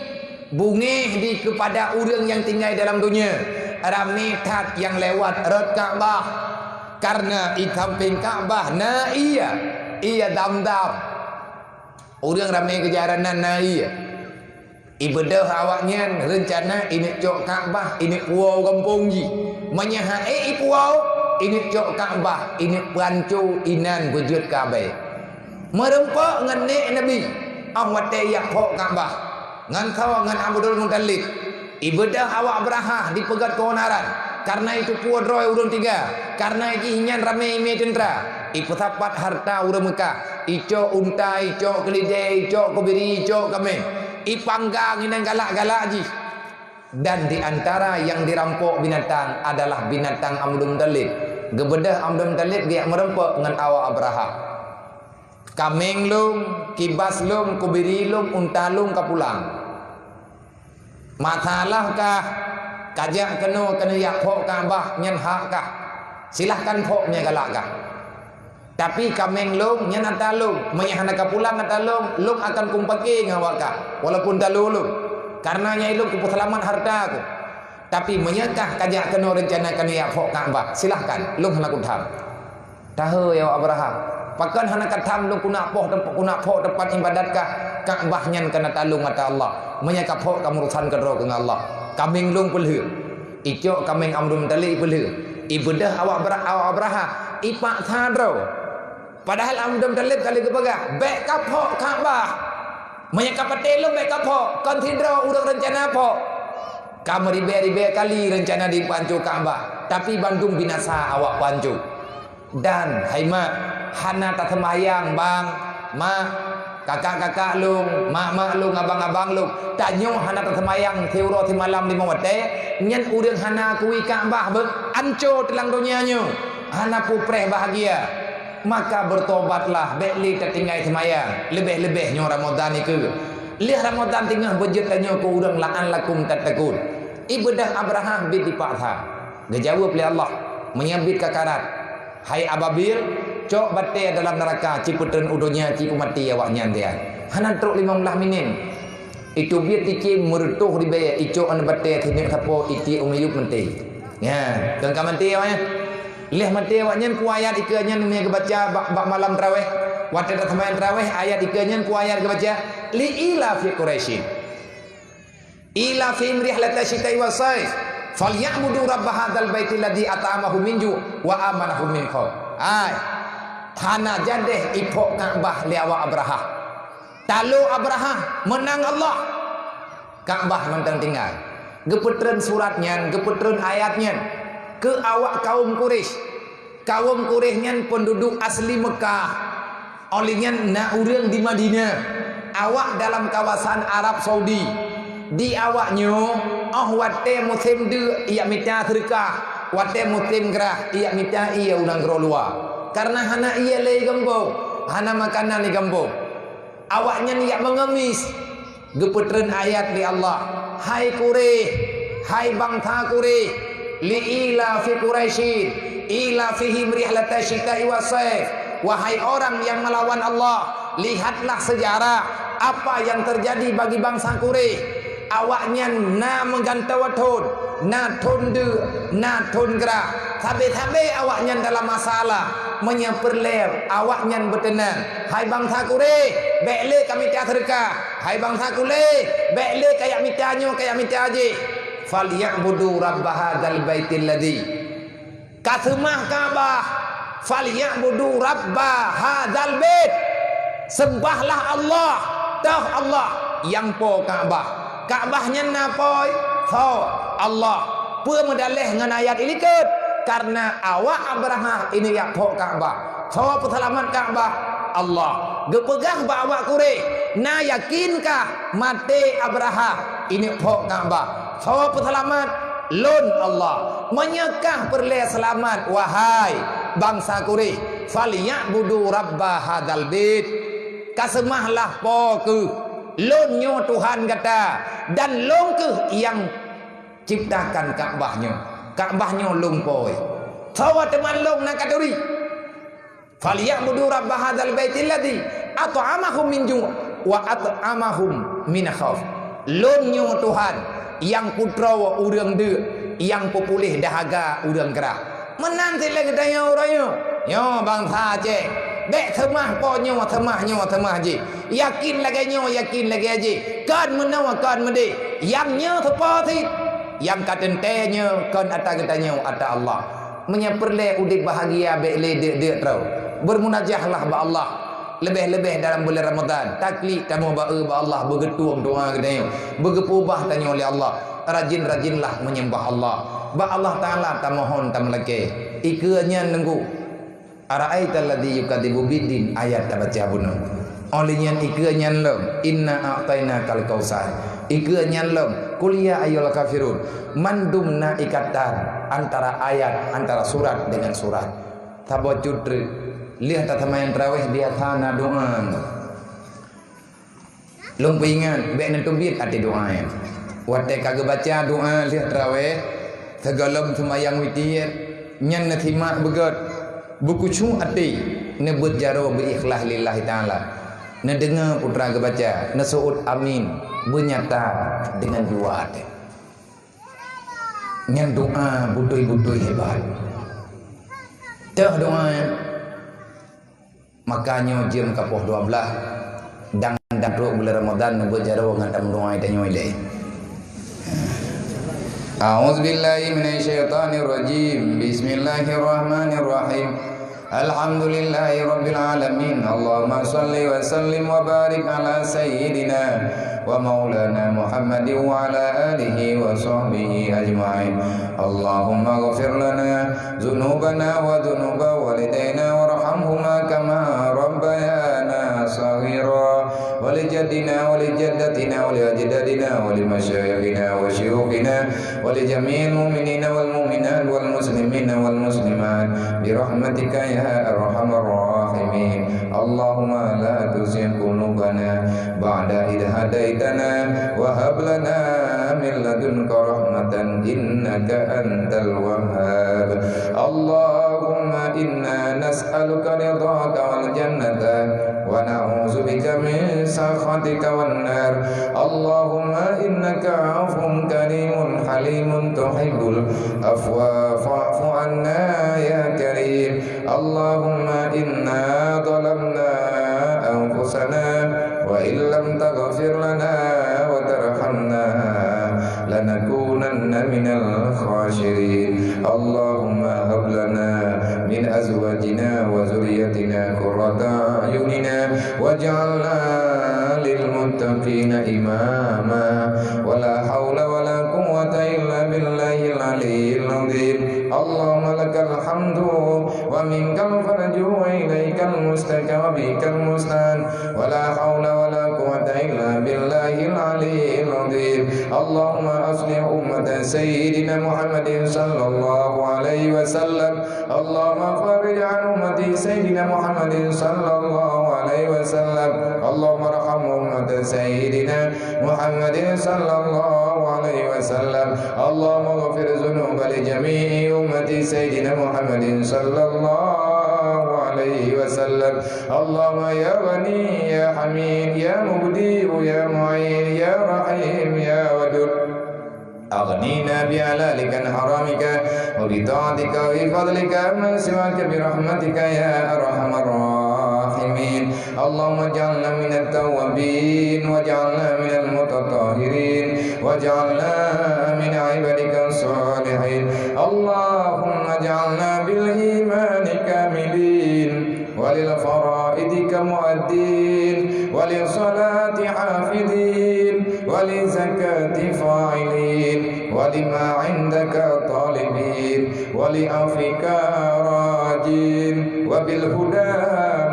Speaker 1: bungeh di kepada orang yang tinggal dalam dunia ramai tat yang lewat rot Kaabah karena ikamping Kaabah na iya dam-dam orang ramai kejaranan na iya ibadah awaknya rencana ini cok Kaabah ini puau kampung ji menyaha puau ini cok Kaabah ini pancu inan wujud Kaabah merempak ngenek Nabi awak yak pok Kaabah ngan kau ngan Abdul Muttalib ibadah awak Abraha dipegat keonaran karena itu puau roy urun 3 karena iki nyan ramai ime tentera iputapat harta urun Mekah ico unta ico keledai ico kebiri ico kambing ipanggang inang galak-galak ji. Dan di antara yang dirampok binatang adalah binatang Abdul Muttalib. Gebedah Abdul Muttalib dia merempok dengan awak Abraha. Kameng lung, kibas lung, kubiri lung, unta lung kapulang. Masalah kah? Kajak kena yak pok Kaabah nyen hak kah? Silahkan poknya galak kah? Tapi kameng long nya natalung menyahana kapulang natalung long akan kumpake ngawak ka walaupun dalulung karena nya ilung kupuselamat harta aku tapi menyakah kajak kena rencana kan ya fok Kaabah silahkan long hana kutham tahu ya Abraham pakan hana katham long kuna poh tempat ibadat ka Kaabah nyan kana talung mata Allah menyakah fok kamurusan kedro dengan Allah kameng long pelhe ijo kameng Abdul Muttalib pelhe ibadah awak Abraham ipak sadro. Padahal Abdul Muttalib kali kepegah bek kapok Kaabah menyakap patelung bek kapok konsidro urang rencana pok kamu ribe kali rencana di pancu Kaabah tapi Bandung binasa awak pancu dan haima hana tak sembayang bang mak kakak-kakak lung mak lung abang-abang lung tak nyoh hana tak sembayang teuro ti malam 5 wate nyen urang hana kui Kaabah anco telang dunia nyo hana pupreh bahagia maka bertobatlah bekli tertinggal semayang lebih-lebih nyo Ramadan itu lihat Ramadan tinggal berjetannya ke urang la'an lakum tatakun ibadah Abraham bin dipaksa gejawab oleh Allah menyambit kakarat hai ababil cok bate dalam neraka ciputren udonya cipu mati awaknya dia hanan truk 15 minit itu biar tici merutuh di baya ico an bate tinik sapo iti umiyup menti ya tengka menti awaknya lihat mati awaknya ku ayat ikanya numia kebaca bak malam tarawih waktu dak sembahyang tarawih ayat ikanya ku ayat kebaca li ila fi Quraisy ila fi rihlata syita'i wa sayf falyabudu rabb hadzal baiti alladzi at'amahum min ju' wa amanahum min khauf tanah jadeh ipok Kaabah li awak Abraha talu Abraha menang Allah Kaabah mentang tinggal geputreun suratnya geputreun ayatnya ke awak kaum Quraisy penduduk asli Mekah olehnya na urang di Madinah awak dalam kawasan Arab Saudi di awaknya wate muslim de ia mita terkah wate muslim gerah ia mita ia unang gero luar Karena hana ia lei gembong, hana makanan di gembong. Awaknya niat mengemis. Gepetren ayat di Allah. Hai Quraisy, hai bangsa Quraisy, li ila fi Quraisyin, ila fihim rihlata syita'i wasayf. Wahai orang yang melawan Allah, lihatlah sejarah apa yang terjadi bagi bangsa Quraisy. Awaknya na menggantawatun, na tundu, na tungra. Tabe-tabe awaknya dalam masalah menyeperlew, awaknya bertenang. Hai bangsa Quraisy, bekle kami tiada terka. Hai bangsa Quraisy, bekle kayak mitanyo kayak mitaji. Falyabudu rabb hadzal baitil ladzi kasemah Ka'bah. Falyabudu rabb hadzal bait. Sembahlah Allah, tah Allah yang po Ka'bah. Ka'bahnya napoi so Allah pun medalih dengan ayat ini ke karena awak Abraha ini yang po Ka'bah. So peselamat Ka'bah Allah. Gepegah bawa Quraisy. Na yakinkah mati Abraha ini po Ka'bah. So peselamat lun Allah. Menyekah perle selamat wahai bangsa Quraisy. Falyabudu rabb hadzal bait. Kasemahlah po ke lonyo Tuhan kata dan long ke yang ciptakan Ka'bahnya. Ka'bahnya long poi. Sawa teman long nak kaduri. Falyabudu rabb hadzal baitil ladzi at'amahum min ju' wa at'amahum min khauf. Lonyo Tuhan yang putra urang de yang populih dahaga urang gerah. Menanti lagi tanya orangnya. Yo bangsa Aceh. Dek temah ponyo temah je. Yakin lagi aje. Kan menawa kan mede. Yang nyo tepati. Yang katentenya kan ata katanya ata Allah. Menyeperle udik bahagia bekle dek trau. Bermunajahlah ba Allah. Lebih-lebih dalam bulan Ramadan. Takli tamu ba Allah begetuang doa katanya. Begepubah tanya oleh Allah. Rajin-rajinlah menyembah Allah. Ba Allah Taala tamohon tamlake. Ikenya nunggu. Ara'aital ladzi yukadzibu biddin ayat baca bunuh. Olehnya ikenya lem inna a'tainakal kautsar. Ikenya lem kuliah ayyul kafirun. Mandumna ikatan antara ayat antara surat dengan surat. Tabo cudre lihat tatamayan tarawih dia thana doa. Long pingan bek nentumbit ati doa. Wate kagak baca doa lihat tarawih segalem semayang witir nyan nathima begat. Buku cu ati ne buat jaro berikhlas lillahi ta'ala. Ne dengar putra ke baca, ne suud amin bernyata dengan dua hati. Nyan doa butui-butui hebat. Teh doa makanya jam kapoh 12 dan bulan Ramadan ne buat jaro ngadam doa dan nyoi. A'udzu billahi minasyaitonir rajim. Bismillahirrahmanirrahim. Alhamdulillahi rabbil alamin. Allahumma shalli wa sallim wa barik ala sayyidina wa maulana Muhammadin wa ala alihi wa sahbihi ajma'in. Allahumma ighfir lana dzunubana wa dzunuba walidayna warhamhuma kama rabbayana shaghira. ولجدنا ولجدتنا ولأجدادنا ولمشايخنا وشيوخنا ولجميع المؤمنين والمؤمنات والمسلمين والمسلمات برحمتك يا أرحم الراحمين. اللهم لا تزغ قلوبنا بعد إذ هديتنا وهب لنا من لدنك رحمة إنك أنت الوهاب. اللهم إنا نسألك رضاك والجنة ونعوذ بك من سخطك والنار. اللهم إنك عفو كريم حليم تحب العفو فاعف عنا يا كريم. اللهم إنا ظلمنا أنفسنا وإن لم تغفر لنا وترحمنا لنكونن من الخاسرين. اللهم هب لنا من أزواجنا وذريتنا قرة أعيننا واجعلنا للمتقين إماما. ولا حول ولا قوة إلا بالله العلي العظيم. اللهم walakal hamdu wa minkal farju wa ilaikal mustaka wa bikal mustan wa la hawla wa la quwwata illa billahil aliyyil azim. Allahumma aslih ummata sayyidina Muhammadin sallallahu alaihi wasallam. Allahumma farij an ummati sayyidina Muhammadin sallallahu alaihi wasallam. Allahumma arham ummata sayyidina Muhammadin sallallahu alaihi wasallam. Allahumma ghfir dhunuba li jami'i ummati sayyidina Muhammadin sallallahu alaihi wasallam. Allahumma ya Ghani ya Hamid ya Mubdi ya Mu'in ya Rahim ya Wadud, أغنينا بحلالك عن حرامك وبطاعتك وبفضلك من سواك برحمتك يا أرحم الراحمين. اللهم اجعلنا من التوابين واجعلنا من المتطهرين واجعلنا من عبادك الصالحين. اللهم اجعلنا بالإيمان كاملين وللفرائض كمؤدين وللصلاة حافظين وللزكاة فاعلين ولما عندك طالبين ولعفوك راجين وبالهدى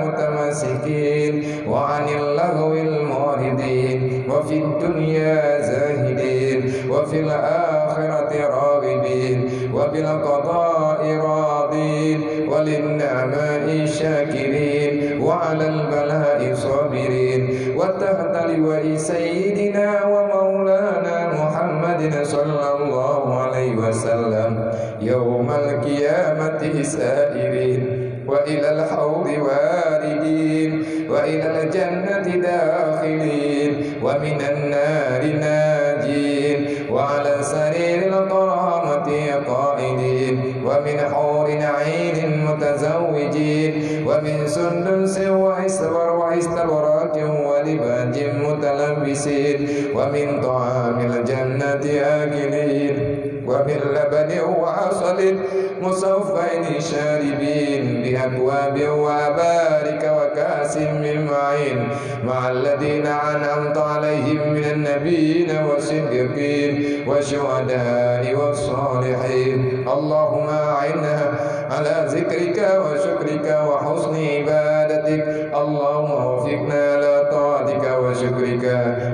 Speaker 1: متمسكين وعن اللغو المعرضين وفي الدنيا زاهدين وفي الآخرة راغبين وبالقضاء راضين وللنعماء شاكرين وعلى البلاء صابرين وتحت لواء سيدنا ومولانا محمد صلى الله عليه وسلم يوم القيامة سائرين وإلى الحوض واردين وإلى الجنة داخلين ومن النار ناجين وعلى سرير الكرامة قائدين ومن حور عين متزوجين ومن سندس واستبرق ولباج متلبسين ومن طعام الجنة آكلين ومن لبن وعسل مصفين شاربين بأكواب وأبارك وكأس من معين مع الذين أنعمت عليهم من النبيين والصديقين والشهداء والصالحين. اللهم أعنا على ذكرك وشكرك وحسن عبادتك. اللهم وفقنا على طاعتك وشكرك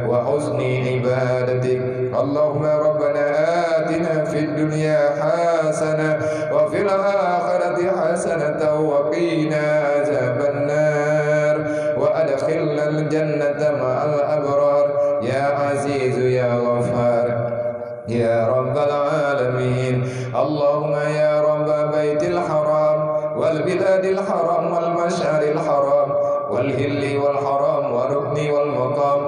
Speaker 1: وحسن عبادتك. اللهم ربنا آتنا في الدنيا حسنة وفي الآخرة حسنة وقنا عذاب النار وأدخلنا الجنة مع الأبرار يا عزيز يا غفار يا رب العالمين. اللهم يا رب بيت الحرام والبلاد الحرام والمشعر الحرام والهل والحرام والركن والمقام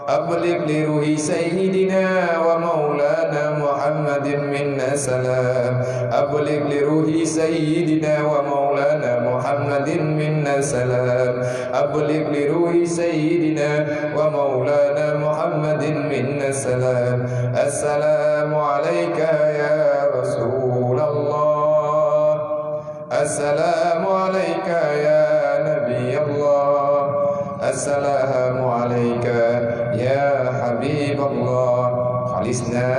Speaker 1: أبلغ لروح سيدنا ومولانا محمد منا سلام. أبلغ لروح سيدنا ومولانا محمد منا سلام. أبلغ لروح سيدنا ومولانا محمد منا سلام. السلام عليك يا رسول الله. السلام عليك يا نبي الله. السلام عليك يا حبيب الله. خلصنا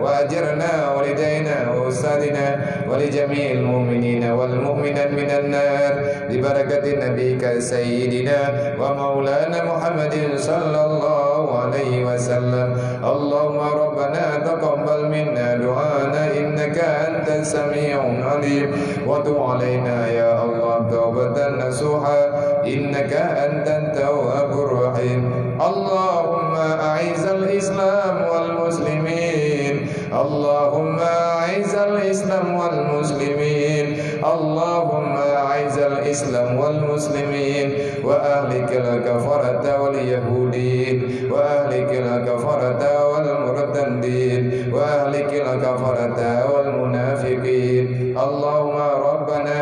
Speaker 1: وأجرنا ولدينا وأستاذنا ولجميع المؤمنين والمؤمنات من النار ببركة نبيك سيدنا ومولانا محمد صلى الله عليه وسلم. اللهم ربنا تقبل منا دعانا إنك أنت السميع العليم وتب علينا يا الله توبة نصوحا إنك أنت التواب الرحيم. اللهم أعز الإسلام والمسلمين. اللهم أعز الإسلام والمسلمين. اللهم أعز الإسلام والمسلمين وأهلك الكفرة واليهودين وأهلك الكفرة والمرتدين وأهلك الكفرة والمنافقين. اللهم ربنا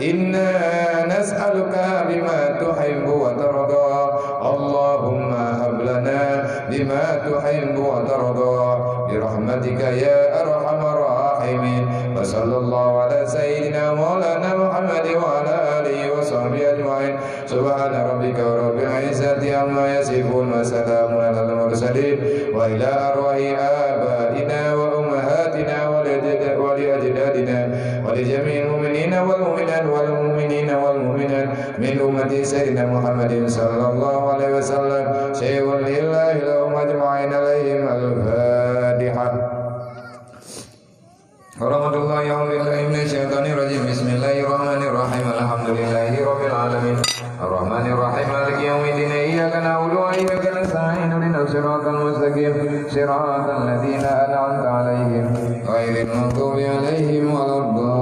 Speaker 1: إنا نسألك بما تحب وترضى. اللهم هب لنا بما تحب وترضى برحمتك يا أرحم الراحمين. وصلى الله على سيدنا مولانا محمد وعلى آله وصحبه أجمعين. سبحان ربك رب العزة عما يصفون وسلام على المرسلين وإلى أرواح آبائنا وأمهاتنا ولأجدادنا ولجميع المؤمنين والمؤمنات والمؤمنين والمؤمنات من أمة سيدنا محمد صلى الله عليه وسلم شيء لله لهم أجمعين عليهم الفاتحة. Warahmatullahi wabarakatuh. Bismillahirrahmanirrahim. Alhamdulillahirabbil alamin. Arrahmanirrahim. Maliki yaumiddin. Iyyaka na'budu wa iyyaka nasta'in. Ihdinas siratal mustaqim. Siratal ladzina an'amta 'alaihim ghairil maghdubi 'alaihim waladdallin.